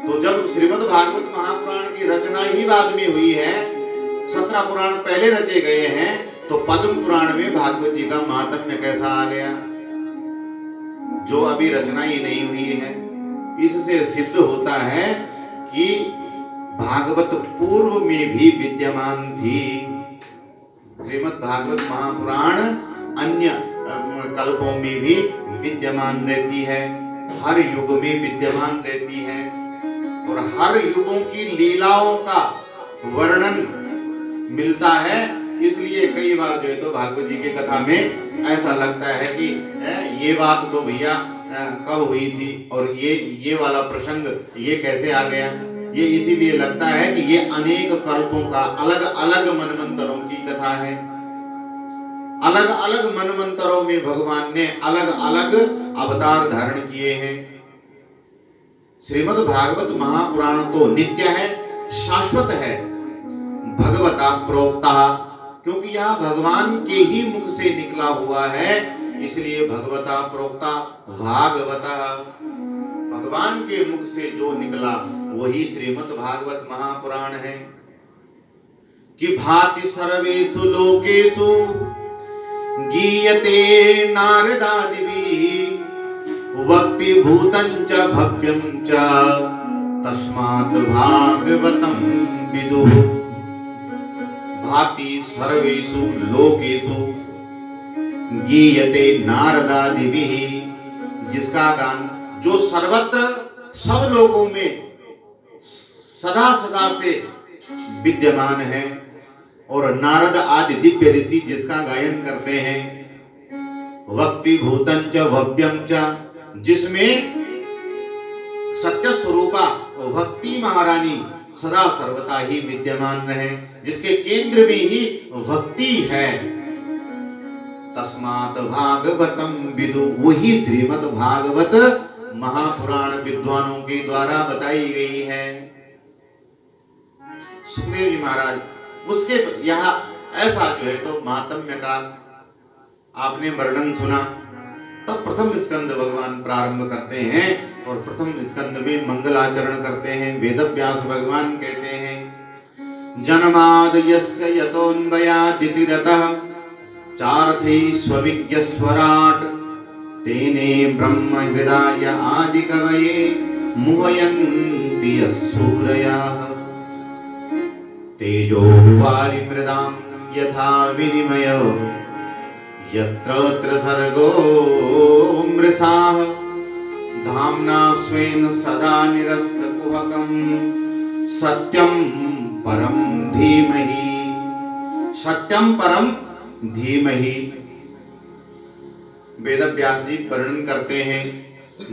तो जब श्रीमद् भागवत महापुराण की रचना ही बाद में हुई है, 17 पुराण पहले रचे गए हैं, तो पद्म पुराण में भागवत जी का महात्म्य कैसा आ गया, जो अभी रचना ही नहीं हुई है। इससे सिद्ध होता है कि भागवत पूर्व में भी विद्यमान थी। श्रीमद् भागवत महापुराण अन्य कल्पों में भी विद्यमान रहती है, हर युग में विद्यमान रहती है और हर युगों की लीलाओं का वर्णन मिलता है। इसलिए कई बार जो है तो भागवत जी की कथा में ऐसा लगता है कि ये बात तो भैया कब हुई थी और ये वाला प्रसंग ये कैसे आ गया। ये इसीलिए लगता है कि ये अनेक कल्पों का अलग अलग मनवंतरों की कथा है। अलग अलग मनवंतरों में भगवान ने अलग अलग अवतार धारण किए हैं। श्रीमद् भागवत महापुराण तो नित्य है, शाश्वत है, भगवता प्रोक्ता, क्योंकि यह भगवान के ही मुख से निकला हुआ है, इसलिए भगवता प्रोक्ता भागवता। भगवान के मुख से जो निकला वही श्रीमद् भागवत महापुराण है। कि भाति सर्वेषु लोकेषु गीयते नारदादिभिः वक्ति भूतं च भव्यं च तस्मात् भागवतं विदुः। भाति सर्वेषु लोकेषु गीयते नारदादिभिः, जिसका गान जो सर्वत्र सब लोगों में सदा सदा से विद्यमान है और नारद आदि दिव्य ऋषि जिसका गायन करते हैं। वक्ति भूतं च भव्यं च, जिसमें सत्य स्वरूपा भक्ति महारानी सदा सर्वदा ही विद्यमान रहे, जिसके केंद्र में ही भक्ति है। तस्मात् भागवतम विदु, वही श्रीमद् भागवत महापुराण विद्वानों के द्वारा बताई गई है। सुखदेव जी महाराज उसके यहाँ ऐसा जो है तो महात्म्य का आपने वर्णन सुना। तब प्रथम स्कंद भगवान प्रारंभ करते हैं और प्रथम स्कंद में मंगलाचरण करते हैं। वेदव्यास भगवान कहते हैं जन्माद यस्य यतोन्वयादितिरतः चार्थै स्वविज्ञ स्वराट तेने ब्रह्म हृदय आदि कवये मुह्यन्ति सूरयाः तेजो वारिमृदां यथा विनिमय यत्र सर्गो मृषाः धाम्ना स्वेन सदा निरस्तकुहकं सत्यं परम धीमहि। सत्यम परम धीमहि। वेदव्यास जी वर्णन करते हैं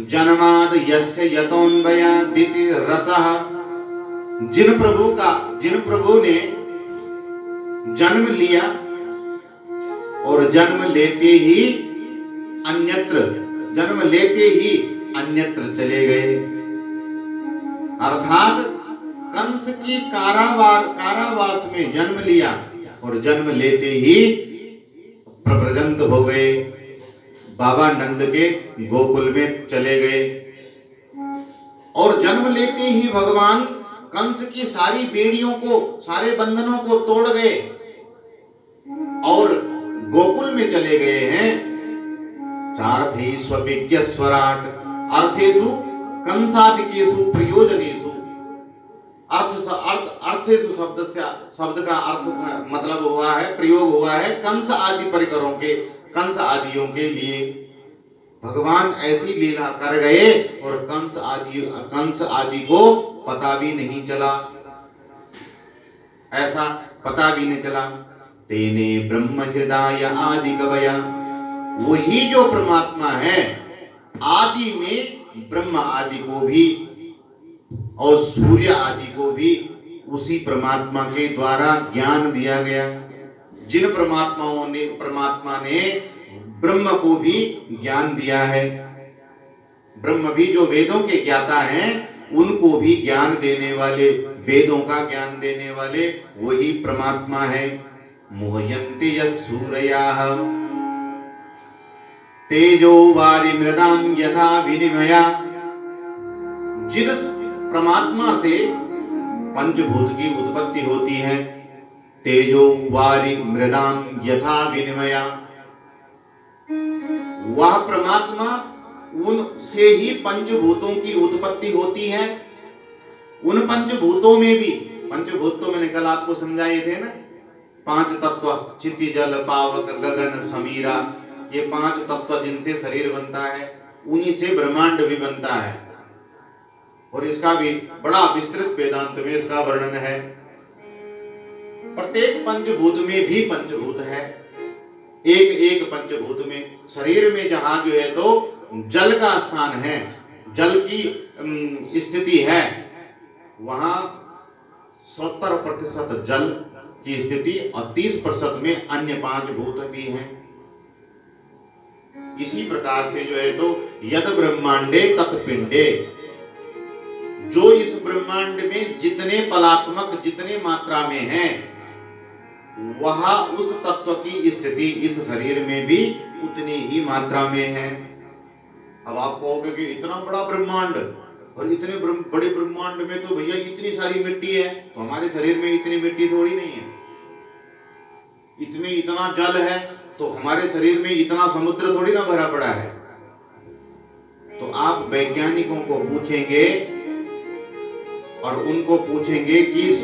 जन्माद यस्य यतोन्वयादिति रतः, जिन प्रभु ने जन्म लिया और जन्म लेते ही अन्यत्र चले गए। अर्थात कंस की कारावास में जन्म लिया और जन्म लेते ही प्रव्रजंत हो गए, बाबा नंद के गोकुल में चले गए। और जन्म लेते ही भगवान कंस की सारी बेड़ियों को, सारे बंधनों को तोड़ गए और गोकुल में चले गए हैं। चार्थै स्वविज्ञ स्वराट अर्थेषु कंसादिकेषु प्रयोजनेषु। अर्थेषु शब्द का अर्थ मतलब हुआ है, प्रयोग हुआ है कंस आदि परिकरों के, कंस आदियों के लिए। भगवान ऐसी लीला कर गए और कंस आदि को पता भी नहीं चला, ऐसा पता भी नहीं चला। तेने ब्रह्म हृदय आदि कवया, वही जो परमात्मा है आदि में ब्रह्म आदि को भी और सूर्य आदि को भी उसी परमात्मा के द्वारा ज्ञान दिया गया। जिन परमात्मा ने ब्रह्म को भी ज्ञान दिया है, ब्रह्म भी जो वेदों के ज्ञाता हैं उनको भी ज्ञान देने वाले, वेदों का ज्ञान देने वाले वही परमात्मा है। मुह्यन्ति सूरयाः तेजो वारिमृदां यथा विनिमया, जिन परमात्मा से पंचभूत की उत्पत्ति होती है। तेजो वारिमृदां यथा विनिमया, वह परमात्मा उनसे ही पंचभूतों की उत्पत्ति होती है। उन पंचभूतों में भी, पंचभूत तो मैंने कल आपको समझाए थे ना, 5 तत्व, चित्ती जल पावक गगन समीरा, ये 5 तत्व जिनसे शरीर बनता है, उन्हीं से ब्रह्मांड भी बनता है। और इसका भी बड़ा विस्तृत वेदांत में इसका वर्णन है। प्रत्येक पंचभूत में भी पंचभूत है, एक पंचभूत में। शरीर में जहां जो है तो जल का स्थान है, जल की स्थिति है, वहां 70% जल की स्थिति और 30% में अन्य 5 भूत भी हैं। इसी प्रकार से जो है तो यद ब्रह्मांडे तत्पिंडे, जो इस ब्रह्मांड में जितने पलात्मक, जितने मात्रा में है, वह उस तत्व की स्थिति इस शरीर में भी उतनी ही मात्रा में है। अब आप कहोगे कि इतना बड़ा ब्रह्मांड और इतने बड़े ब्रह्मांड में तो भैया इतनी सारी मिट्टी है, तो हमारे शरीर में इतनी मिट्टी थोड़ी नहीं है। इसमें इतना जल है तो हमारे शरीर में इतना समुद्र थोड़ी ना भरा पड़ा है। तो आप वैज्ञानिकों को पूछेंगे और उनको पूछेंगे कि इस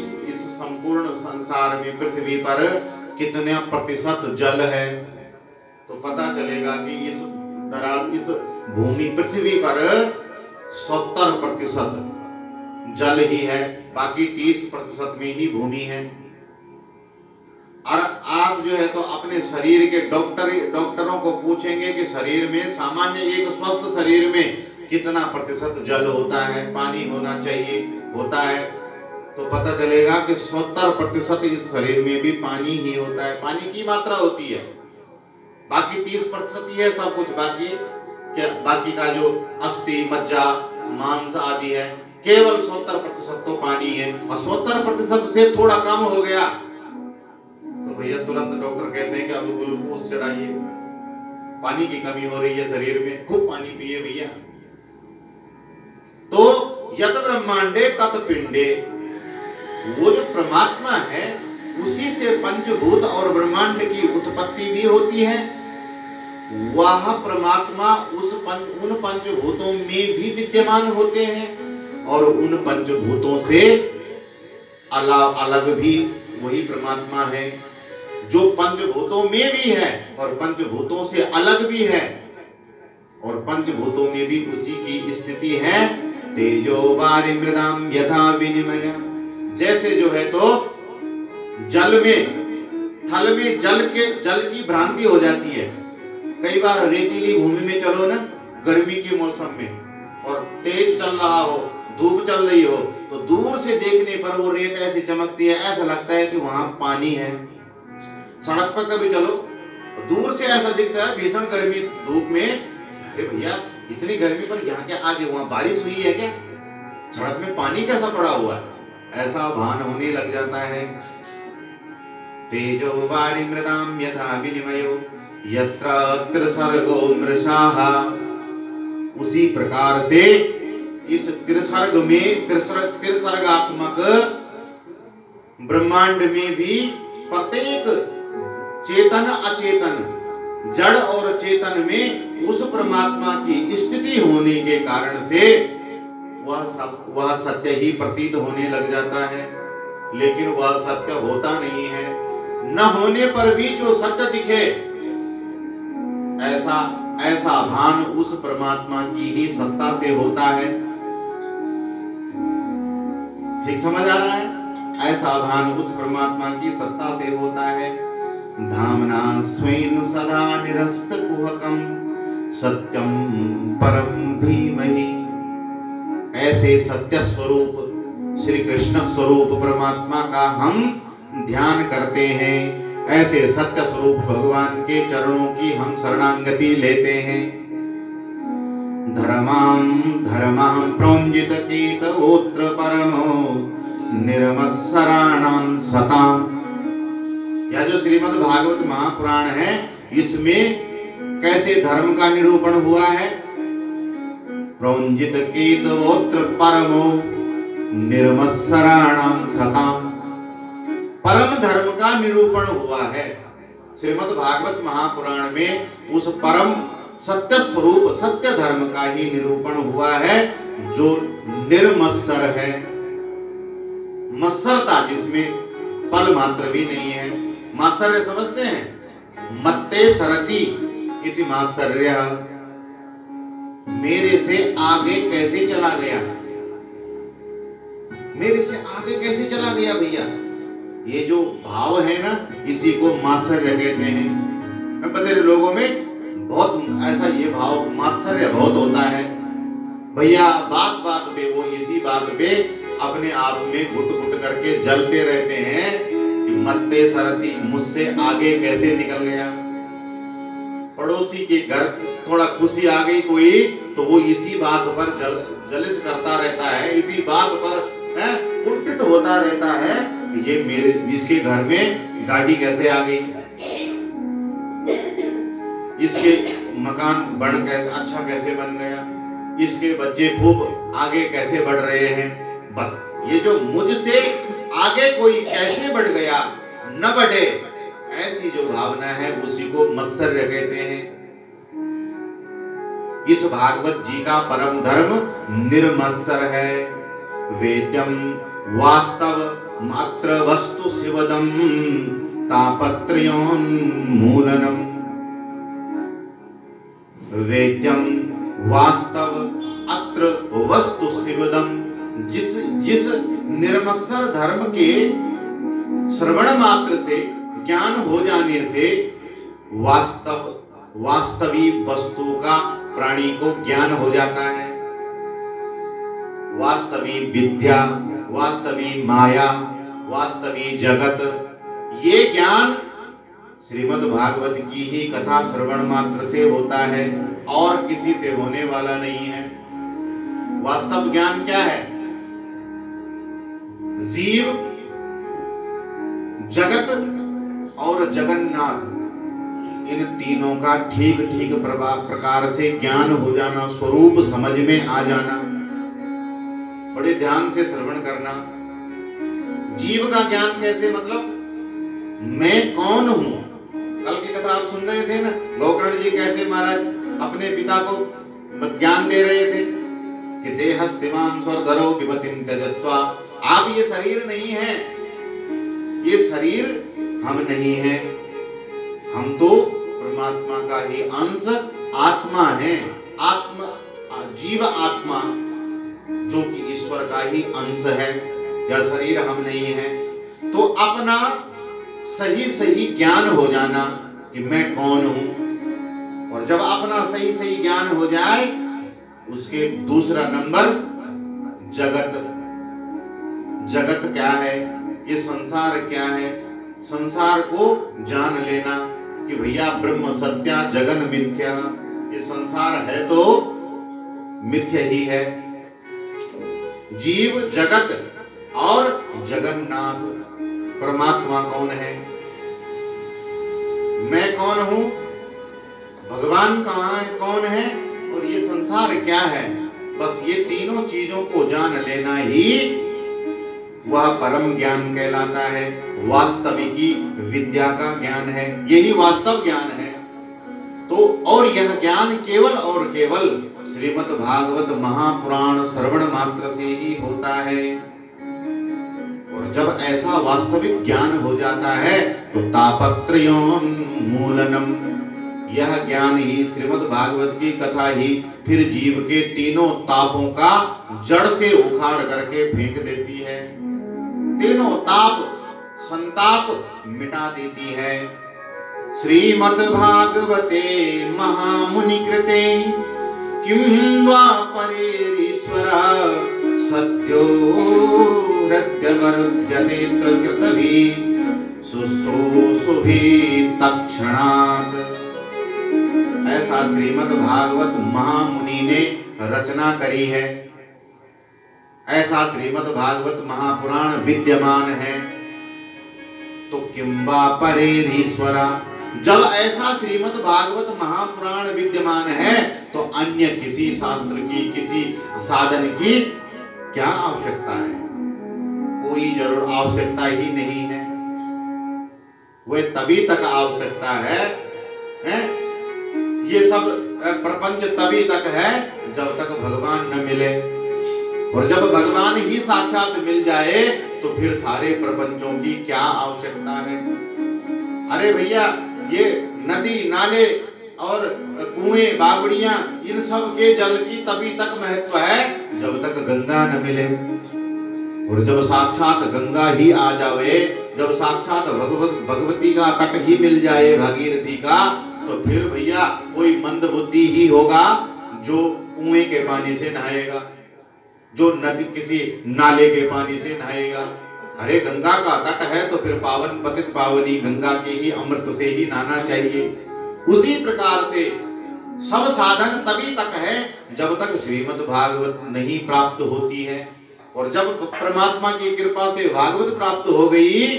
संपूर्ण संसार में, पृथ्वी पर कितने प्रतिशत जल है, तो पता चलेगा कि इस भूमि पृथ्वी पर 70% जल ही है, बाकी 30% में ही भूमि है। और आप जो है तो अपने शरीर के डॉक्टरों को पूछेंगे कि शरीर में, सामान्य एक स्वस्थ शरीर में कितना प्रतिशत जल होता है, पानी होना चाहिए, होता है, तो पता चलेगा कि 70% इस शरीर में भी पानी ही होता है, पानी की मात्रा होती है। बाकी 30% ही है सब कुछ, बाकी बाकी का जो अस्थि, मज्जा, मांस आदि है, केवल 70% तो पानी है। और 70% से थोड़ा कम हो गया तो भैया तुरंत डॉक्टर कहते हैं कि अब ग्लूकोज चढ़ाइए, पानी की कमी हो रही है शरीर में, खूब पानी पिए भैया। तो यत ब्रह्मांडे तत् पिंडे, वो जो परमात्मा है उसी से पंचभूत और ब्रह्मांड की उत्पत्ति भी होती है। वह परमात्मा उन पंचभूतों में भी विद्यमान होते हैं और उन पंचभूतों से अलग भी वही परमात्मा है जो पंचभूतों में भी है और पंचभूतों से अलग भी है और पंचभूतों में भी उसी की स्थिति है। तेजो वारि मृदाम यथा विनिमय, जैसे जो है तो जल में, थल में जल की भ्रांति हो जाती है। कई बार रेतीली भूमि में चलो ना गर्मी के मौसम में और तेज चल रहा हो, धूप चल रही हो, तो दूर से देखने पर वो रेत ऐसी चमकती है, ऐसा लगता है कि वहां पानी है। सड़क पर कभी चलो, दूर से ऐसा दिखता है भीषण गर्मी धूप में, अरे भैया इतनी गर्मी पर यहाँ क्या आगे वहां बारिश हुई है क्या, सड़क में पानी कैसा पड़ा हुआ है, ऐसा भान होने लग जाता है। तेजो वारि मृदाम यथा विनिमयो यत्र त्रिसर्गो मृषाः, उसी प्रकार से इस त्रिसर्ग में त्रिसर्गात्मक ब्रह्मांड में भी प्रत्येक चेतन अचेतन, जड़ और चेतन में उस परमात्मा की स्थिति होने के कारण से वह सत्य ही प्रतीत होने लग जाता है, लेकिन वह सत्य होता नहीं है। न होने पर भी जो सत्य दिखे, ऐसा भान उस परमात्मा की ही सत्ता से होता है। ठीक समझ आ रहा है? ऐसा भान उस परमात्मा की सत्ता से होता है। धामना स्वेन सदा निरस्त कुहकम सत्यम परम धीमहि, ऐसे सत्य स्वरूप श्री कृष्ण स्वरूप परमात्मा का हम ध्यान करते हैं। ऐसे सत्य स्वरूप भगवान के चरणों की हम शरणागति लेते हैं। धर्मां प्रोंजित कीतवोत्र परमो निर्मत्सराणां सताम्, यह जो श्रीमद् भागवत महापुराण है इसमें कैसे धर्म का निरूपण हुआ है। प्रोंजित कीतवोत्र परमो निर्मत्सराणां सताम्, परम धर्म का निरूपण हुआ है। श्रीमद् भागवत महापुराण में उस परम सत्य स्वरूप सत्य धर्म का ही निरूपण हुआ है जो निर्मत्सर है। मत्सरता जिसमें पल मात्र भी नहीं है। मात्सर्य समझते हैं? मत्ते सरति इति मात्सर्य, मेरे से आगे कैसे चला गया, मेरे से आगे कैसे चला गया भैया, ये जो भाव है ना इसी को मात्सर्य कहते हैं। मैं बतेरे लोगों में बहुत ऐसा ये भाव मात्सर्य बहुत होता है भैया, बात बात पे वो इसी बात पे अपने आप में गुट गुट करके जलते रहते हैं कि मत्ते सरती, मुझसे आगे कैसे निकल गया। पड़ोसी के घर थोड़ा खुशी आ गई कोई तो वो इसी बात पर जलिस करता रहता है, इसी बात पर कुंठित होता रहता है, ये मेरे इसके घर में गाड़ी कैसे आ गई, इसके मकान अच्छा कैसे बन गया, इसके बच्चे खूब आगे कैसे बढ़ रहे हैं। बस ये जो मुझसे आगे कोई कैसे बढ़ गया न बढ़े, ऐसी जो भावना है उसी को मत्सर्य कहते हैं। इस भागवत जी का परम धर्म निर्मत्सर है। वेद्यम वास्तव मात्र वस्तु शिवदम तापत्रयोन्मूलनम, वेद्यम वास्तव अत्र वस्तु शिवदम, जिस निर्मत्सर धर्म के श्रवण मात्र से ज्ञान हो जाने से वास्तविक वस्तु का प्राणी को ज्ञान हो जाता है। वास्तविक विद्या, वास्तविक माया, वास्तविक जगत, ये ज्ञान श्रीमद् भागवत की ही कथा श्रवण मात्र से होता है और किसी से होने वाला नहीं है। वास्तव ज्ञान क्या है? जीव, जगत और जगन्नाथ, इन तीनों का ठीक ठीक प्रकार से ज्ञान हो जाना, स्वरूप समझ में आ जाना। बड़े ध्यान से श्रवण करना। जीव का ज्ञान कैसे? मतलब मैं कौन हूं। कल की कथा आप सुन रहे थे ना, गोकर्ण जी कैसे महाराज अपने पिता को ज्ञान दे रहे थे कि देहस्तिमां स्वरधरो विपतिं त्यजत्वा। आप ये शरीर नहीं है, ये शरीर हम नहीं है, हम तो परमात्मा का ही अंश आत्मा है। आत्मा, जीव आत्मा जो कि ईश्वर का ही अंश है, या शरीर हम नहीं है। तो अपना सही सही ज्ञान हो जाना कि मैं कौन हूं। और जब अपना सही सही ज्ञान हो जाए, उसके दूसरा नंबर जगत। जगत क्या है? ये संसार क्या है? संसार को जान लेना कि भैया ब्रह्म सत्या जगन मिथ्या। ये संसार है तो मिथ्या ही है। जीव, जगत और जगन्नाथ, परमात्मा कौन है? मैं कौन हूं? भगवान कहाँ है, कौन है? और ये संसार क्या है? बस ये तीनों चीजों को जान लेना ही वह परम ज्ञान कहलाता है। वास्तविकी विद्या का ज्ञान है, यही वास्तव ज्ञान है। तो और यह ज्ञान केवल और केवल श्रीमद् भागवत महापुराण श्रवण मात्र से ही होता है। और जब ऐसा वास्तविक ज्ञान हो जाता है तो तापत्रयोन्मूलनम, यह ज्ञान ही श्रीमद् भागवत की कथा ही फिर जीव के तीनों तापों का जड़ से उखाड़ करके फेंक देती है। तीनों ताप संताप मिटा देती है। श्रीमद् भागवते महामुनि कृते किं वा परेरीश्वरा सत्यो हृद्यवरुध्यते कृतवी शुश्रूषुभि तत्क्षणात्। ऐसा श्रीमद् भागवत महामुनि ने रचना करी है। ऐसा श्रीमद् भागवत महापुराण विद्यमान है। तो किंबा परेरीश्वरा, जब ऐसा श्रीमद् भागवत महापुराण विद्यमान है तो अन्य किसी शास्त्र की, किसी साधन की क्या आवश्यकता है? कोई जरूर आवश्यकता ही नहीं है। वह तभी तक आवश्यकता है, ये सब प्रपंच तभी तक है जब तक भगवान न मिले। और जब भगवान ही साक्षात मिल जाए तो फिर सारे प्रपंचों की क्या आवश्यकता है? अरे भैया, ये नदी नाले और कुएं बावड़ियां, इन सब के जल की तभी तक महत्व है जब तक गंगा न मिले। और जब साक्षात गंगा ही आ जावे, जब साक्षात भगवती का तट ही मिल जाए, भागीरथी का, तो फिर भैया कोई मंद बुद्धि ही होगा जो कुएं के पानी से नहाएगा, जो नदी किसी नाले के पानी से नहाएगा। अरे गंगा का तट है तो फिर पावन पतित पावनी गंगा के ही अमृत से ही नहाना चाहिए। उसी प्रकार से सब साधन तभी तक है जब तक श्रीमद् भागवत नहीं प्राप्त होती है। और जब परमात्मा की कृपा से भागवत प्राप्त हो गई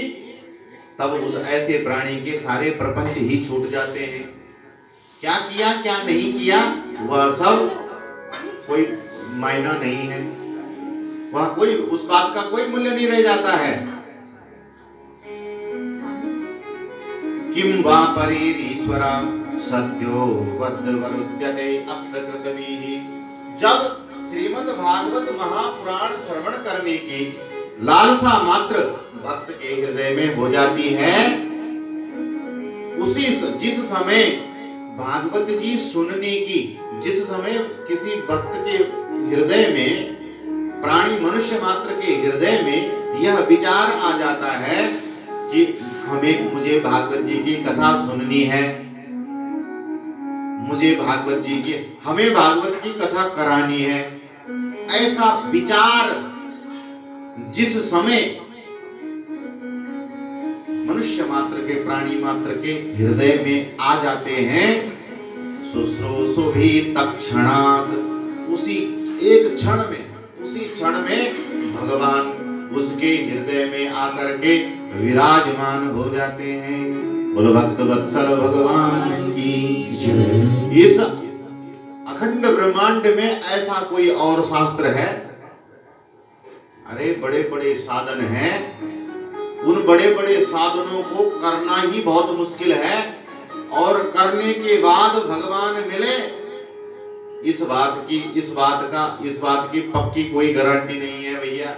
तब उस ऐसे प्राणी के सारे प्रपंच ही छूट जाते हैं। क्या किया क्या नहीं किया वह सब कोई मायना नहीं है, वह कोई उस बात का कोई मूल्य नहीं रह जाता है। किम वा परेरीश्वरा सत्यो वरुध्यते अत्र कृतवीः। जब श्रीमद् भागवत महापुराण श्रवण करने की लालसा मात्र भक्त के हृदय में हो जाती है, उसी जिस समय भागवत जी सुनने की, जिस समय किसी भक्त के हृदय में, प्राणी मनुष्य मात्र के हृदय में यह विचार आ जाता है कि मुझे भागवत जी की कथा सुननी है, मुझे भागवत जी की, हमें भागवत की कथा करानी है, ऐसा विचार जिस समय मनुष्य मात्र के, प्राणी मात्र के हृदय में आ जाते हैं, शुश्रूषु भी तत्क्षणात्, उसी एक क्षण में, उसी क्षण में भगवान उसके हृदय में आकर के विराजमान हो जाते हैं। बोलो भक्त वत्सल भगवान की जय। इस अखंड ब्रह्मांड में ऐसा कोई और शास्त्र है? अरे बड़े बड़े साधन हैं, उन बड़े बड़े साधनों को करना ही बहुत मुश्किल है, और करने के बाद भगवान मिले, इस बात की पक्की कोई गारंटी नहीं है भैया।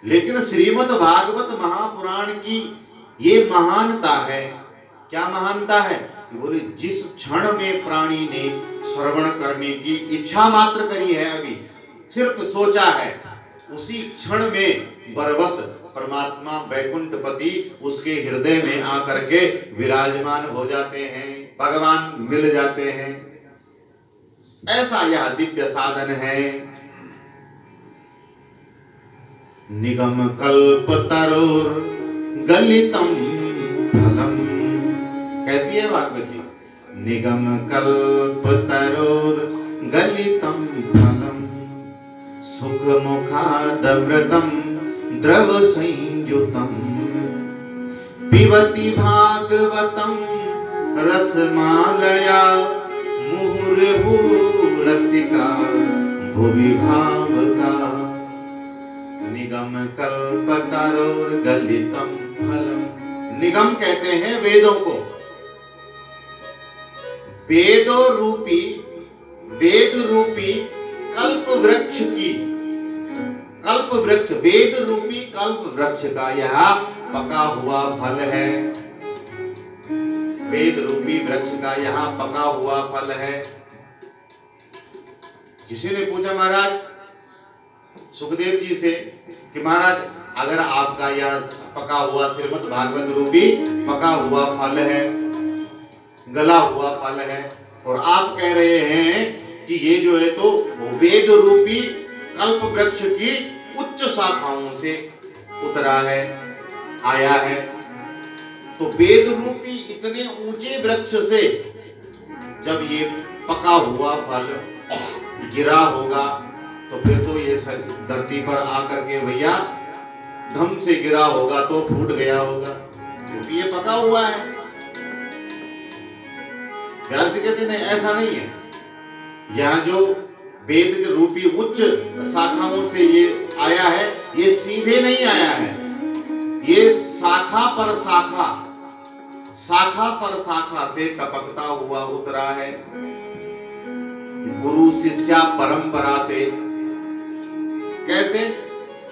लेकिन श्रीमद् भागवत महापुराण की ये महानता है। क्या महानता है? बोले जिस क्षण में प्राणी ने श्रवण करने की इच्छा मात्र करी है, अभी सिर्फ सोचा है, उसी क्षण में बरबस परमात्मा वैकुंठपति उसके हृदय में आकर के विराजमान हो जाते हैं, भगवान मिल जाते हैं। ऐसा यह दिव्य साधन है। निगम कल्प तरुर गलितम फलम, कैसी है भागवत जी? निगम कल्प तरुर गलितम फलम, सुख मुखादमृतम द्रव संयुतम, पिबति भागवतम रसमालया, मुहुर्भु रसिका भुवि भावका, निगम कल्पतरोर गलितम फलम। निगम कहते हैं वेदों को। वेद रूपी कल्प वृक्ष की, कल्प वृक्ष, वेद रूपी कल्प वृक्ष का यह पका हुआ फल है। वेद रूपी वृक्ष का यहाँ पका हुआ फल है। किसी ने पूछा महाराज सुखदेव जी से कि महाराज अगर आपका यह पका हुआ श्रीमद् भागवत रूपी पका हुआ फल है, गला हुआ फल है, और आप कह रहे हैं कि ये जो है तो वेद रूपी कल्प वृक्ष की उच्च शाखाओं से उतरा है, आया है, तो वेद रूपी इतने ऊंचे वृक्ष से जब ये पका हुआ फल गिरा होगा तो फिर तो ये धरती पर आकर के भैया धम से गिरा होगा तो फूट गया होगा, क्योंकि ये पका हुआ है। व्यास जी कहते नहीं, ऐसा नहीं है। यहाँ जो वेद रूपी उच्च शाखाओं से ये आया है, ये सीधे नहीं आया है, ये शाखा पर शाखा, शाखा पर शाखा से टपकता हुआ उतरा है, गुरु शिष्या परंपरा से। कैसे?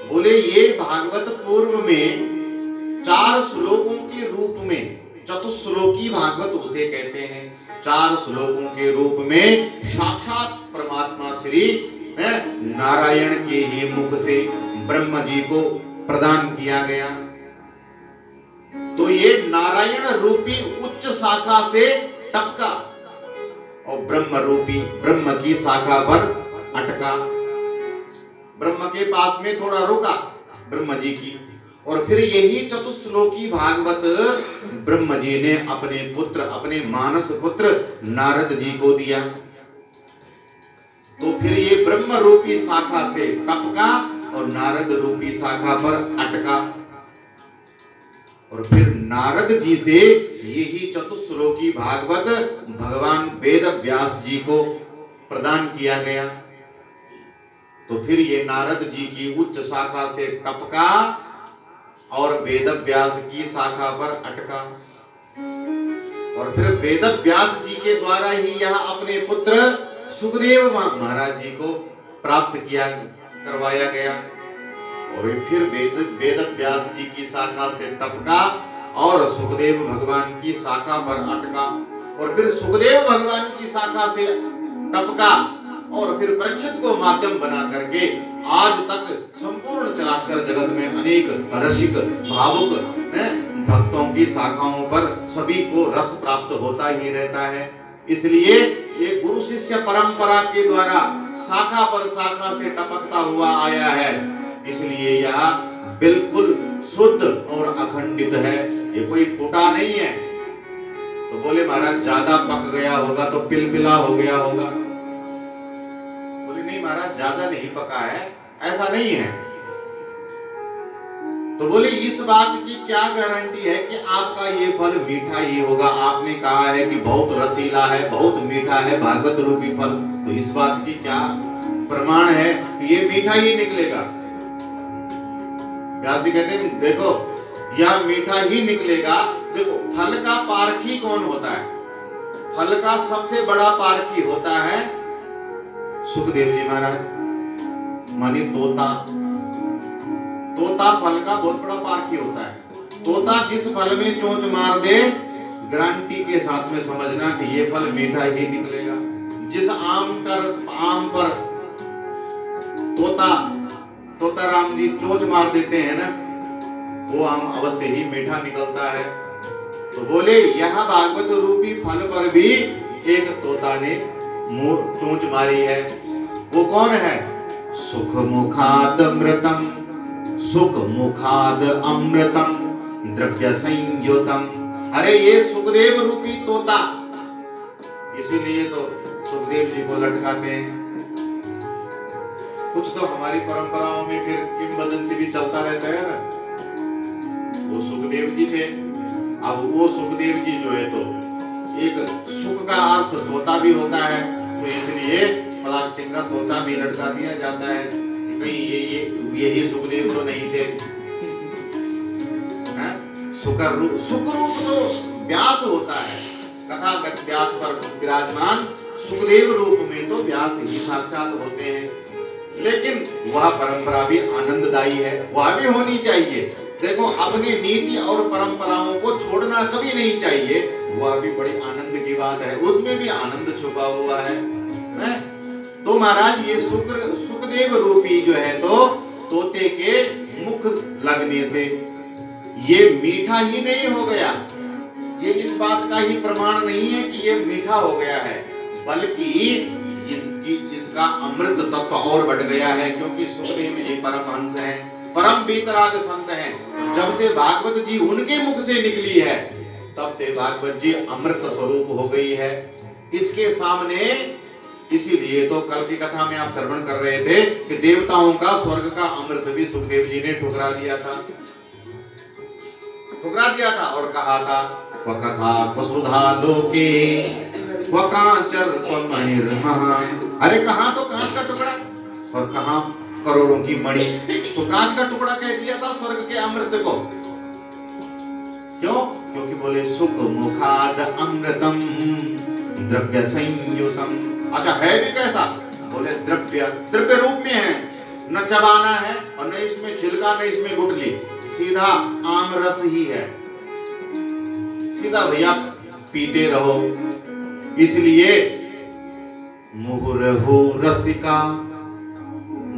बोले ये भागवत पूर्व में 4 श्लोकों के रूप में, चतुश्लोकी भागवत उसे कहते हैं, 4 श्लोकों के रूप में साक्षात परमात्मा श्री नारायण के ही मुख से ब्रह्म जी को प्रदान किया गया। तो ये नारायण रूपी उच्च शाखा से टपका और ब्रह्म रूपी ब्रह्म की शाखा पर अटका, ब्रह्म के पास में थोड़ा रुका ब्रह्म जी की, और फिर यही चतुश्लोकी भागवत ब्रह्म जी ने अपने पुत्र, अपने मानस पुत्र नारद जी को दिया। तो फिर ये ब्रह्म रूपी शाखा से टपका और नारद रूपी शाखा पर अटका, और फिर नारद जी से यही चतुश्लोकी भागवत भगवान वेद व्यास जी को प्रदान किया गया। तो फिर ये नारद जी की उच्च शाखा से टपका और वेद व्यास की शाखा पर अटका, और फिर वेद व्यास जी के द्वारा ही यह अपने पुत्र सुखदेव महाराज जी को प्राप्त करवाया गया, और फिर वेद व्यास जी की शाखा से टपका और सुखदेव भगवान की शाखा पर अटका, और फिर सुखदेव भगवान की शाखा से टपका और फिर परीक्षित को माध्यम बना करके आज तक संपूर्ण चराचर जगत में अनेक रसिक भावुक भक्तों की शाखाओं पर सभी को रस प्राप्त होता ही रहता है। इसलिए ये गुरु शिष्य परंपरा के द्वारा शाखा पर शाखा से टपकता हुआ आया है। इसलिए यह बिल्कुल शुद्ध और अखंडित है, ये कोई फूटा नहीं है। तो बोले महाराज ज्यादा पक गया होगा तो पिलपिला हो गया होगा। बोले नहीं महाराज ज्यादा नहीं पका है, ऐसा नहीं है। तो बोले इस बात की क्या गारंटी है कि आपका ये फल मीठा ही होगा? आपने कहा है कि बहुत रसीला है, बहुत मीठा है भागवत रूपी फल, तो इस बात की क्या प्रमाण है कि ये मीठा ही निकलेगा? व्यासी कहते हैं देखो यह मीठा ही निकलेगा। देखो फल का पारखी कौन होता है? फल का सबसे बड़ा पारखी होता है सुखदेव जी महाराज, मानी तोता। तोता फल का बहुत बड़ा पारखी होता है। तोता जिस फल में चोंच मार दे, गारंटी के साथ में समझना कि ये फल मीठा ही निकलेगा। जिस आम पर तोता राम जी चोंच मार देते हैं ना, वो आम अवश्य ही मीठा निकलता है। तो बोले यह भागवत रूपी फल पर भी एक तोता ने चोंच मारी है। वो कौन है? सुख मुखाद अमृतम, सुख मुखाद अमृतम द्रव्य संयुतम। अरे ये सुखदेव रूपी तोता, इसीलिए तो सुखदेव जी को लटकाते हैं। कुछ तो हमारी परंपराओं में फिर किंवदंती भी चलता रहता है ना। वो सुखदेव जी थे, अब वो सुखदेव जी जो है तो एक सुख का अर्थ तोता भी होता है, तो इसलिए प्लास्टिक का तोता भी लटका दिया जाता है कि कहीं यही सुखदेव तो नहीं थे। सुख रूप तो व्यास होता है, कथागत व्यास पर विराजमान सुखदेव रूप में तो व्यास ही साक्षात होते हैं। लेकिन वह परंपरा भी आनंददायी है, वह भी होनी चाहिए। देखो अपनी नीति और परंपराओं को छोड़ना कभी नहीं चाहिए, वह भी बड़ी आनंद की बात है, उसमें भी आनंद छुपा हुआ है। तो महाराज ये सुखदेव रूपी जो है तो तोते के मुख लगने से ये मीठा ही नहीं हो गया, ये इस बात का ही प्रमाण नहीं है कि ये मीठा हो गया है, बल्कि इसका अमृत तत्व और बढ़ गया है। क्योंकि सुखदेव जी परमहंस हैं, परम बीतराग संत हैं। जब से भागवत जी उनके मुख से निकली है, तब से भागवत जी अमृत स्वरूप हो गई है इसके सामने। इसीलिए तो कल की कथा में आप श्रवण कर रहे थे कि देवताओं का स्वर्ग का अमृत भी सुखदेव जी ने ठुकरा दिया था और कहा था वकथा वसुधा लोके वकांचर मणिर्महा। अरे कहाँ तो कांच का टुकड़ा और कहाँ करोड़ों की मणि, तो कांच का टुकड़ा कह दिया था स्वर्ग के अमृत को। क्यों? क्योंकि बोले सुख मुखाद अमृतम द्रव्य संयुतम। अच्छा है भी कैसा? बोले द्रव्य रूप में है, न चबाना है और न इसमें छिलका न इसमें गुठली, सीधा आम रस ही है, सीधा भैया पीते रहो। इसलिए मुहुर्हु रसिका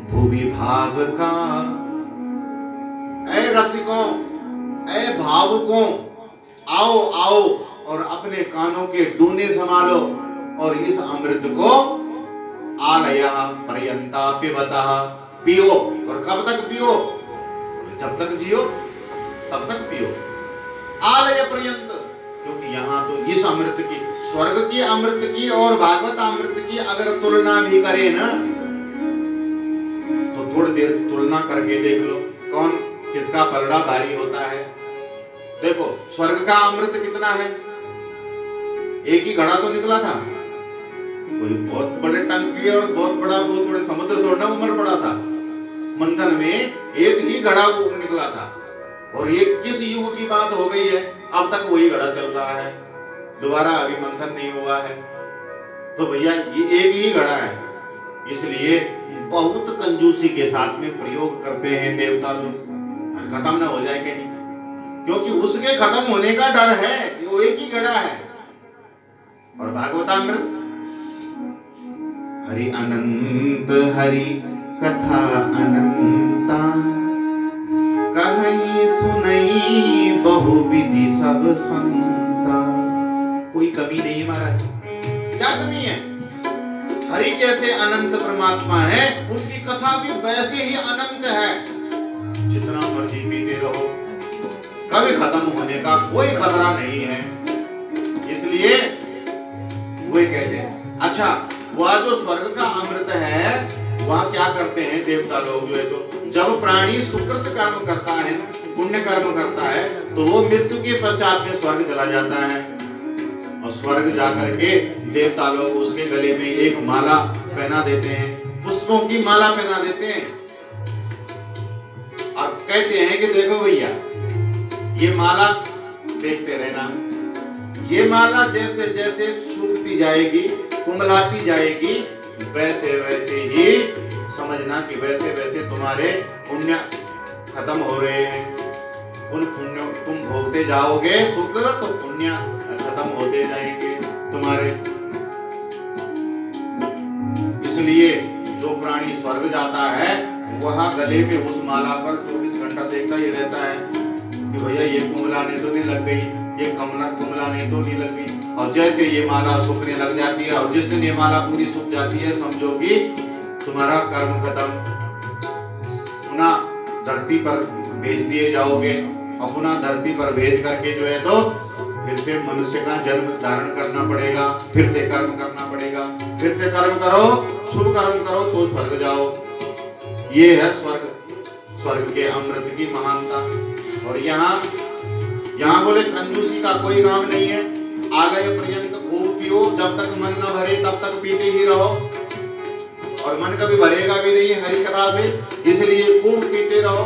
भुवि भाव का। ऐ रसिकों, ऐ भावुकों, आओ आओ और अपने कानों के डूने संभालो और इस अमृत को आलया पर्यंता पिबता, पियो। और कब तक पियो? जब तक जियो तब तक पियो। आलय पर्यंत, क्योंकि यहाँ तो इस अमृत की, स्वर्ग की अमृत की और भागवत अमृत की अगर तुलना भी करे ना, तो थोड़ी देर तुलना करके देख लो कौन किसका पलड़ा भारी होता है। देखो स्वर्ग का अमृत कितना है, एक ही घड़ा तो निकला था, कोई बहुत बड़े टंकी और बहुत बड़ा वो थोड़े समुद्र थोड़ा उमड़ पड़ा था। मंथन में एक ही घड़ा निकला था और ये किस युग की बात हो गई है, अब तक वही घड़ा चल रहा है, दोबारा अभी मंथन नहीं हुआ है। तो भैया ये एक ही घड़ा है, इसलिए बहुत कंजूसी के साथ में प्रयोग करते हैं देवता लोग, खत्म ना हो जाए कहीं, क्योंकि उसके खत्म होने का डर है, वो एक ही घड़ा है। और भागवतामृत हरि अनंत हरि कथा अनंता, कहीं सुनई बहु विधि सब संता। कोई कमी नहीं महाराज, क्या कमी है? हरि जैसे अनंत परमात्मा है, उनकी कथा भी वैसे ही अनंत है। जितना मर्जी पीते रहो, खत्म होने का कोई खतरा नहीं है। इसलिए वो कहते हैं। अच्छा, वह जो स्वर्ग का अमृत है, वह क्या करते हैं देवता लोग जो है, तो जब प्राणी सुकृत कर्म करता है ना, पुण्य कर्म करता है, तो वो मृत्यु के पश्चात में स्वर्ग चला जाता है। और स्वर्ग जाकर के देवता लोग उसके गले में एक माला पहना देते हैं, पुष्पों की माला पहना देते हैं और कहते हैं कि देखो भैया, ये माला देखते रहना, ये माला जैसे जैसे सूखती जाएगी, कुमलाती जाएगी, वैसे वैसे ही समझना कि वैसे वैसे तुम्हारे पुण्य खत्म हो रहे हैं। उन पुण्य तुम भोगते जाओगे सुख, तो पुण्य खत्म होते जाएंगे तुम्हारे। इसलिए जो प्राणी स्वर्ग जाता है, वह गले में उस माला पर 24 घंटा देखता ही रहता है कि भैया ये कुमलाने तो नहीं लग गई, ये कुमलाने तो नहीं लग गई। और जैसे ये माला सूखने लग जाती है, और जिस दिन ये माला पूरी सूख जाती है, समझो कि तुम्हारा कर्म खत्म। पुनः धरती पर भेज दिए जाओगे, और पुनः धरती पर भेज करके जो है तो फिर से मनुष्य का जन्म धारण करना पड़ेगा, फिर से कर्म करना पड़ेगा, फिर से कर्म करो, शुभ कर्म करो तो स्वर्ग जाओ। ये है स्वर्ग, स्वर्ग के अमृत की महानता। और यहाँ बोले कंजूसी का कोई काम नहीं है। आलय पर्यंत खूब पियो, जब तक मन न भरे तब तक पीते ही रहो, और मन कभी भरेगा भी नहीं हरि कथा से, इसलिए खूब पीते रहो।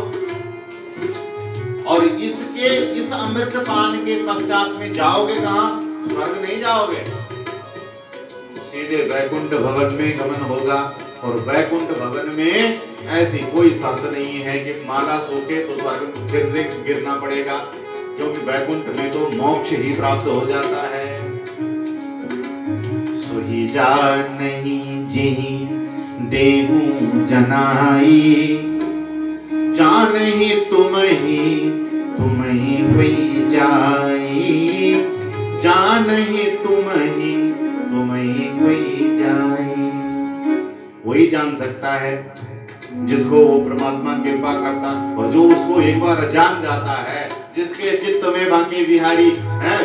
और इस अमृत पान के पश्चात में जाओगे कहाँ? स्वर्ग नहीं जाओगे, सीधे वैकुंठ भवन में गमन होगा। और वैकुंठ भवन में ऐसी कोई शर्त नहीं है कि माला सूखे तो स्वर्ग फिर से गिरना पड़ेगा, क्योंकि वैकुंठ में तो मोक्ष ही प्राप्त हो जाता है। सोही जानहि जेहि देहु जनाई, जानहि तुम्हि तुम्हि वही जाई, जानहि तुम्हि तुम्हि वही जाई। वही जान सकता है जिसको वो परमात्मा कृपा करता, और जो उसको एक बार जान जाता है, जिसके चित्त में बाकी विहारी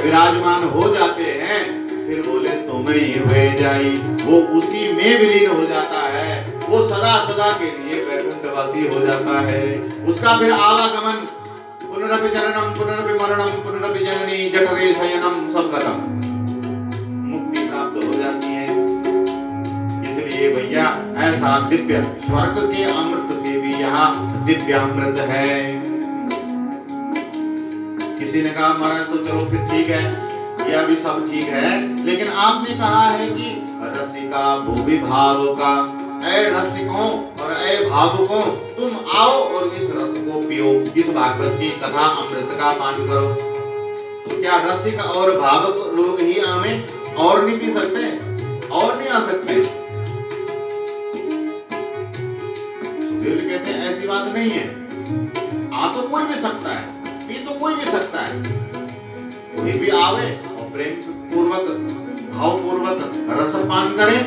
विराजमान हो जाते हैं, फिर बोले तुम्हें हुए जाई, वो उसी में विलीन हो जाता है, वो सदा सदा के लिए वैकुंठवासी हो जाता है। उसका फिर आवागमन, पुनरपि जननम पुनरपि मरणम पुनरपि जननी जठरे शयनम, सब खत्म, मुक्ति प्राप्त हो जाती है। इसलिए भैया ऐसा दिव्य स्वर्ग के अमृत से भी यहाँ दिव्य अमृत है। किसी ने कहा महाराज तो चलो फिर ठीक है, यह भी सब ठीक है, लेकिन आपने कहा है कि रसिका भूवि भाव का, ऐ रसिकों और ऐ भावुकों, तुम आओ और इस रस को पियो, इस भागवत की कथा अमृत का पान करो। तो क्या रसिक और भावुक लोग ही आवे, और नहीं पी सकते, और नहीं आ सकते? सुखदेव कहते हैं ऐसी बात नहीं है, आ तो कोई भी सकता है, पी तो कोई भी सकता है, कोई भी आवे और प्रेम पूर्वक भाव पूर्वक रसपान करे,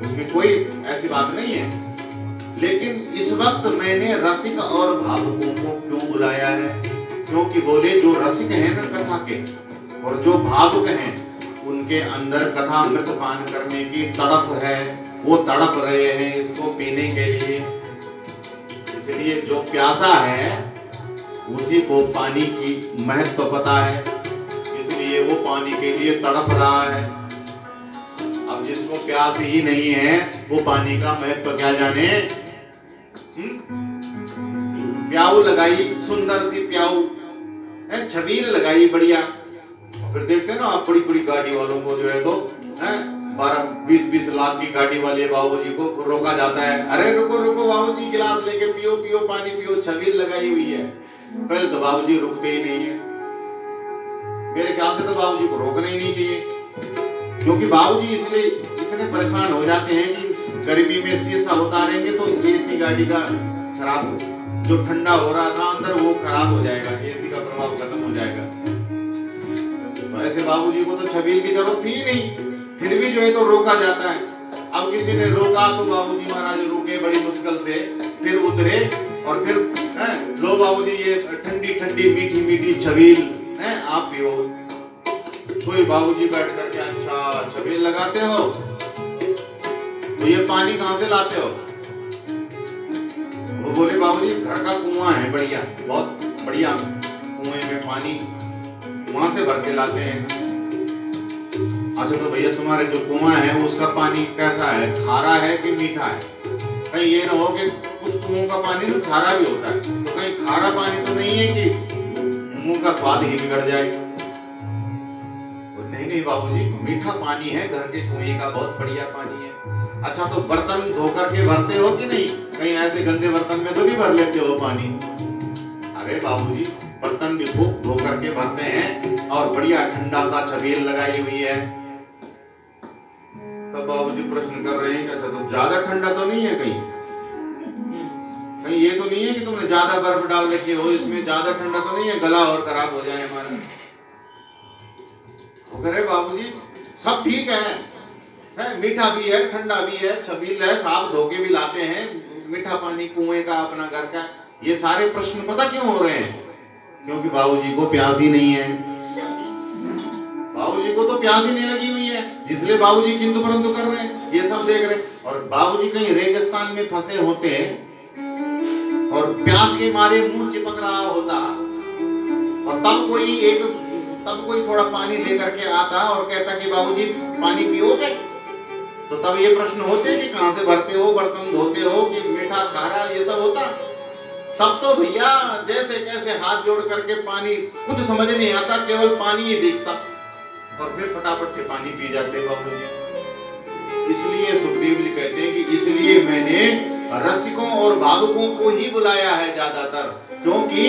उसमें कोई ऐसी बात नहीं है। लेकिन इस वक्त मैंने रसिक और भावुकों को क्यों बुलाया है? क्योंकि बोले जो रसिक हैं ना कथा के, और जो भावुक हैं, उनके अंदर कथा अमृत पान करने की तड़प है, वो तड़प रहे हैं इसको पीने के लिए। इसलिए जो प्यासा है उसी को पानी की महत्व पता है, इसलिए वो पानी के लिए तड़प रहा है। अब जिसको प्यास ही नहीं है, वो पानी का महत्व क्या जाने। प्याऊ लगाई, सुंदर सी प्याऊ है, छबील लगाई बढ़िया, फिर देखते ना आप बड़ी बड़ी गाड़ी वालों को जो है तो 12-20 लाख की गाड़ी वाले बाबूजी को रोका जाता है, अरे रुको रुको बाबूजी, गिलास लेके पियो पियो, पानी पियो, छबील लगाई हुई है। पहले तो बाबूजी रुकते ही नहीं है, मेरे ख्याल से तो बाबूजी को रोकना ही नहीं चाहिए, क्योंकि बाबूजी इसलिए इतने परेशान हो जाते हैं कि गर्मी में शीशा उतारेंगे तो एसी गाड़ी का खराब, जो ठंडा हो रहा था अंदर वो खराब हो जाएगा, एसी का प्रभाव खत्म हो जाएगा। तो ऐसे बाबूजी को तो छबील की जरूरत थी नहीं, फिर भी जो है तो रोका जाता है। अब किसी ने रोका तो बाबूजी महाराज रुके बड़ी मुश्किल से, फिर उतरे और फिर लो बाबूजी ये ठंडी ठंडी मीठी मीठी छबील है, आप पियो। कोई बाबूजी बैठ करके अच्छा छबील लगाते हो, तो ये पानी कहाँ से लाते हो? वो बोले बाबूजी घर का कुआं है बढ़िया, बहुत बढ़िया, कुएं में पानी वहां से भर के लाते हैं। अच्छा तो भैया तुम्हारे जो कुआं है उसका पानी कैसा है, खारा है कि मीठा है? कहीं ये ना हो कि कुछ कुओं का पानी ना खारा भी होता है, तो कहीं खारा पानी तो नहीं है कि मुंह का स्वाद ही बिगड़ जाए? नहीं नहीं बाबूजी मीठा पानी है, घर के कुएं का बहुत बढ़िया पानी है। अच्छा तो बर्तन धो करके भरते हो कि नहीं? कहीं ऐसे गंदे बर्तन में तो नहीं भर लेते हो पानी? अरे बाबूजी बर्तन भी खूब धो करके भरते हैं और बढ़िया ठंडा सा छबील लगाई हुई है। तब बाबूजी प्रश्न कर रहे हैं कि अच्छा तो ज्यादा ठंडा तो नहीं है कहीं? कहीं ये तो नहीं है कि तुमने ज्यादा बर्फ डाल रखी हो इसमें, ज्यादा ठंडा तो नहीं है गला और खराब हो जाए हमारा? अरे बाबूजी सब ठीक है, मीठा भी है ठंडा भी है, छबील है, साफ धो के भी लाते हैं, मीठा पानी कुएं का अपना घर का। ये सारे प्रश्न पता क्यों हो रहे हैं? क्योंकि बाबूजी को प्यास ही नहीं है, बाबूजी को तो प्यास ही नहीं लगी हुई है, इसलिए बाबूजी किंतु परंतु कर रहे हैं, ये सब देख रहे हैं। और बाबूजी कहीं रेगिस्तान में फंसे होते हैं और प्यास के मारे मुंह चिपक रहा होता, और तब कोई थोड़ा पानी लेकर के आता और कहता कि बाबूजी पानी पियोगे, तो तब ये प्रश्न होते कि कहां से भरते हो, बर्तन धोते हो कि मीठा खारा, ये सब होता। तब तो भैया जैसे कैसे हाथ जोड़ करके पानी, कुछ समझ नहीं आता, केवल पानी ही दिखता और फिर फटाफट से पानी पी जाते बाबूजी। इसलिए सुखदेव जी कहते हैं कि इसलिए मैंने रसिकों और भावुकों को ही बुलाया है ज्यादातर, क्योंकि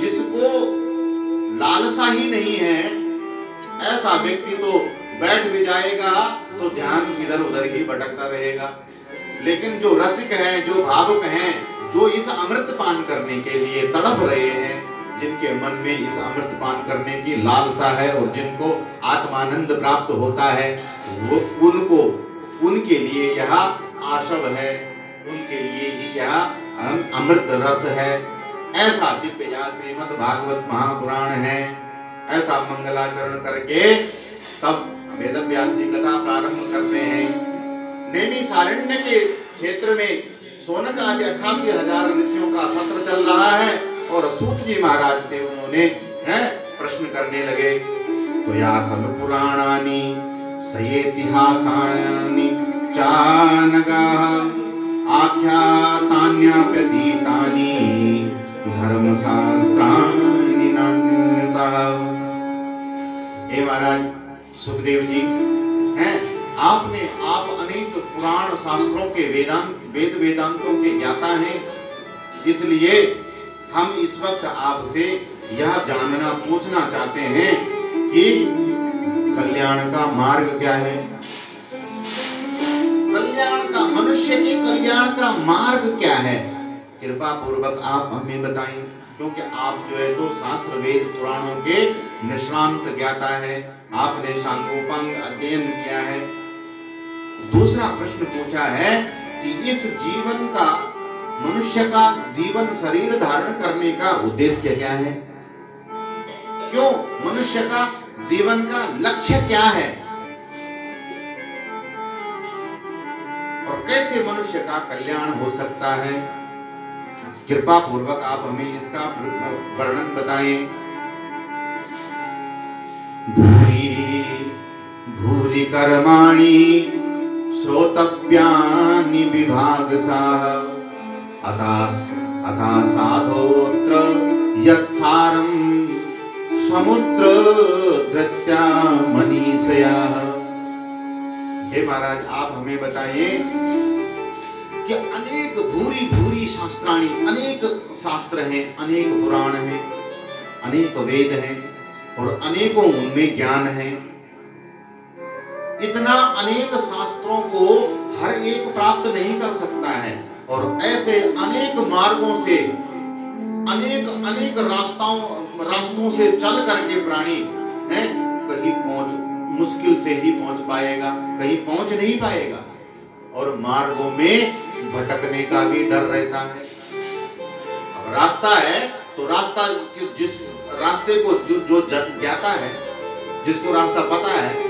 जिसको लालसा ही नहीं है ऐसा व्यक्ति तो बैठ भी जाएगा तो ध्यान इधर उधर ही भटकता रहेगा। लेकिन जो रसिक है, जो भावुक हैं, जो इस अमृत पान करने के लिए तड़प रहे हैं, जिनके मन में इस अमृत पान करने की लालसा है और जिनको आत्मानंद प्राप्त होता है, वो उनके लिए यह आशव है, उनके लिए ही यह अमृत रस है। ऐसा दिव्य या श्रीमद् भागवत महापुराण है। ऐसा मंगलाचरण करके तब वेदव्यास जी कथा प्रारंभ करते हैं। नैमिषारण्य के क्षेत्र में सोनक आदि 88,000 ऋषियों का सत्र चल रहा है और सूत जी महाराज से उन्होंने प्रश्न करने लगे। तो या खलु पुराणानि सयेतिहासानि चानगाः आख्यातान्याप्यतीतानि धर्मशास्त्राणि नान्यतः। हे महाराज सुखदेव जी हैं, आप अनेक पुराण शास्त्रों के वेदांतों के ज्ञाता हैं, इसलिए हम इस वक्त आपसे यह जानना पूछना चाहते हैं कि कल्याण का मार्ग क्या है? मनुष्य के कल्याण का मार्ग क्या है? कृपा पूर्वक आप हमें बताएं, क्योंकि आप जो है तो शास्त्र वेद पुराणों के निष्णांत ज्ञाता है, आपने सांगोपांग अध्ययन किया है। दूसरा प्रश्न पूछा है कि इस जीवन का, मनुष्य का जीवन शरीर धारण करने का उद्देश्य क्या है? क्यों मनुष्य का जीवन का लक्ष्य क्या है और कैसे मनुष्य का कल्याण हो सकता है? कृपा पूर्वक आप हमें इसका वर्णन बताएं। भूरि भूरि कर्माणि श्रोतव्यानि विभागशः अथा साधोत्र यत्सारं समुद्र धृत्या मनीषयः। हे महाराज आप हमें बताइए कि अनेक भूरि शास्त्राणि, अनेक शास्त्र हैं, अनेक पुराण हैं, अनेक वेद हैं और अनेकों उनमें ज्ञान है। इतना अनेक शास्त्रों को हर एक प्राप्त नहीं कर सकता है और ऐसे अनेक मार्गों से, अनेक रास्तों से चल करके प्राणी है कहीं मुश्किल से ही पहुंच पाएगा, कहीं पहुंच नहीं पाएगा और मार्गों में भटकने का भी डर रहता है। अब रास्ता है तो रास्ता जिस रास्ते को जो जाता है, जिसको रास्ता पता है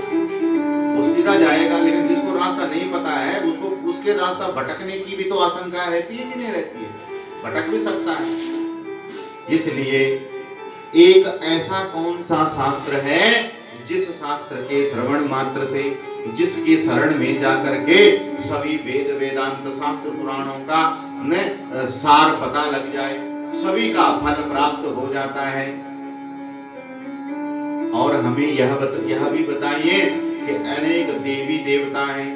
वो सीधा जाएगा, लेकिन जिसको रास्ता नहीं पता है उसको उसके रास्ता भटकने की भी तो आशंका रहती है कि नहीं रहती है, भटक भी सकता है। इसलिए एक ऐसा कौन सा शास्त्र है जिस शास्त्र के श्रवण मात्र से, जिसकी शरण में जाकर के सभी वेद वेदांत शास्त्र पुराणों का सार पता लग जाए, सभी का फल प्राप्त हो जाता है। और हमें यह भी बताइए कि अनेक देवी देवता हैं,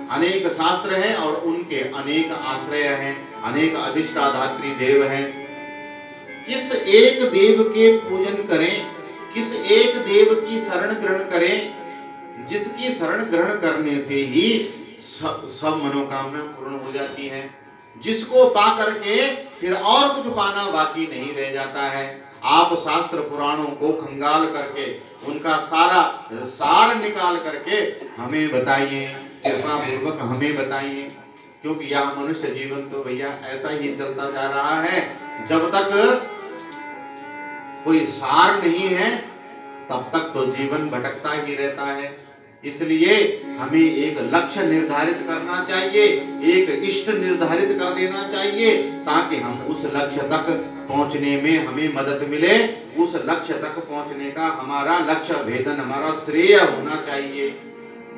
अनेक शास्त्र हैं और उनके अनेक आश्रय हैं, अनेक अधिष्ठाधात्री देव हैं। किस एक देव के पूजन करें, किस एक देव की शरण ग्रहण करें जिसकी शरण ग्रहण करने से ही सब मनोकामना पूर्ण हो जाती है, जिसको पा करके फिर और कुछ पाना बाकी नहीं रह जाता है। आप शास्त्र पुराणों को खंगाल करके उनका सारा सार निकाल करके हमें बताइए, कृपा पूर्वक हमें बताइए, क्योंकि यह मनुष्य जीवन तो भैया ऐसा ही चलता जा रहा है। जब तक कोई सार नहीं है तब तक तो जीवन भटकता ही रहता है। इसलिए हमें एक लक्ष्य निर्धारित करना चाहिए, एक इष्ट निर्धारित कर देना चाहिए, ताकि हम उस लक्ष्य तक पहुंचने में हमें मदद मिले। उस लक्ष्य तक पहुंचने का हमारा लक्ष्य भेदन, हमारा श्रेय होना चाहिए।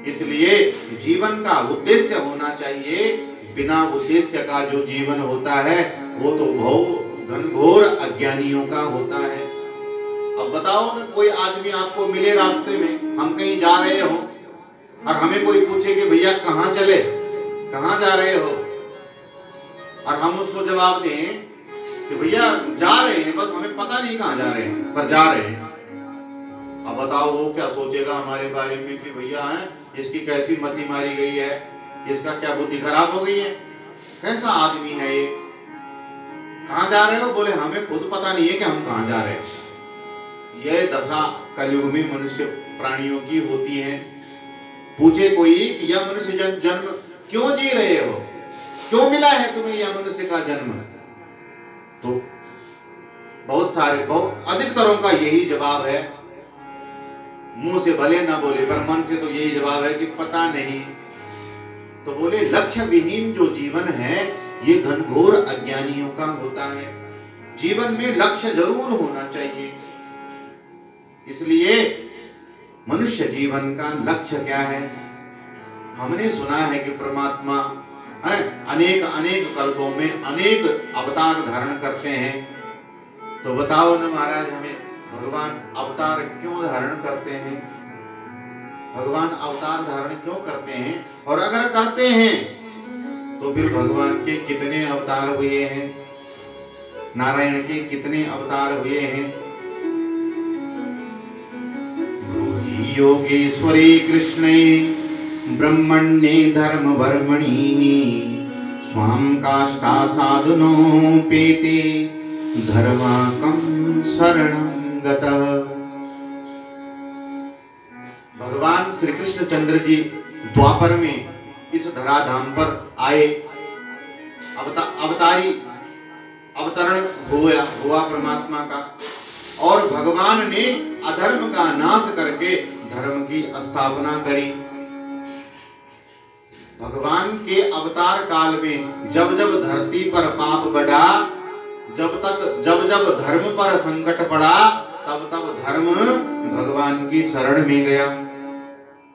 इसलिए जीवन का उद्देश्य होना चाहिए। बिना उद्देश्य का जो जीवन होता है वो तो बहुत घनघोर अज्ञानियों का होता है। अब बताओ ना, कोई आदमी आपको मिले रास्ते में, हम कहीं जा रहे हो और हमें कोई पूछे कि भैया कहाँ चले, कहाँ जा रहे हो, और हम उसको जवाब दें कि भैया जा रहे हैं, बस हमें पता नहीं कहाँ जा रहे हैं पर जा रहे हैं। अब बताओ वो क्या सोचेगा हमारे बारे में कि भैया है इसकी कैसी मति मारी गई है, इसका क्या बुद्धि खराब हो गई है, कैसा आदमी है ये, कहाँ जा रहे हो? बोले हमें खुद पता नहीं है कि हम कहाँ जा रहे हैं। यह दशा कलयुग में मनुष्य प्राणियों की होती है। पूछे कोई कि यह मनुष्य जन्म क्यों जी रहे हो, क्यों मिला है तुम्हें यह मनुष्य का जन्म, तो बहुत अधिकतरों का यही जवाब है। मुंह से भले ना बोले पर मन से तो यही जवाब है कि पता नहीं। तो बोले लक्ष्य विहीन जो जीवन है ये घनघोर अज्ञानियों का होता है। जीवन में लक्ष्य जरूर होना चाहिए। इसलिए मनुष्य जीवन का लक्ष्य क्या है? हमने सुना है कि परमात्मा अनेक अनेक कल्पों में अनेक अवतार धारण करते हैं। तो बताओ ना महाराज, हमें भगवान अवतार क्यों धारण करते हैं? भगवान अवतार धारण क्यों करते हैं? और अगर करते हैं तो फिर भगवान के कितने अवतार हुए हैं? नारायण के कितने अवतार हुए हैं? योगेश्वरी कृष्णे ब्रह्मण्ये धर्म वर्मणि स्वाम काष्ठा साधुनो पेते धर्माकं शरणं गतः। भगवान श्री कृष्ण चंद्र जी द्वापर में इस धराधाम पर आए, अवतरण हुआ परमात्मा का, और भगवान ने अधर्म का नाश करके धर्म की स्थापना करी। भगवान के अवतार काल में जब जब धरती पर पाप बढ़ा, जब जब धर्म पर संकट पड़ा, तब तब धर्म भगवान की शरण में गया।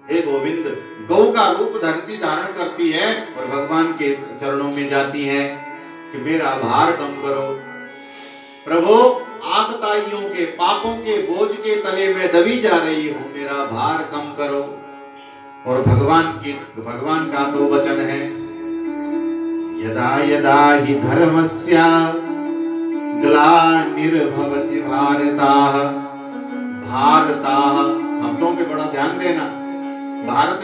हे गोविंद, गौ का रूप धरती धारण करती है और भगवान के चरणों में जाती है कि मेरा भार कम करो। प्रभु, आतताइयों के पापों के बोझ के तले में दबी जा रही हूं, मेरा भार कम करो। और भगवान का तो वचन है, यदा यदा हि धर्मस्य ग्लानिर्भवति भारताः। शब्दों पे बड़ा ध्यान देना। भारत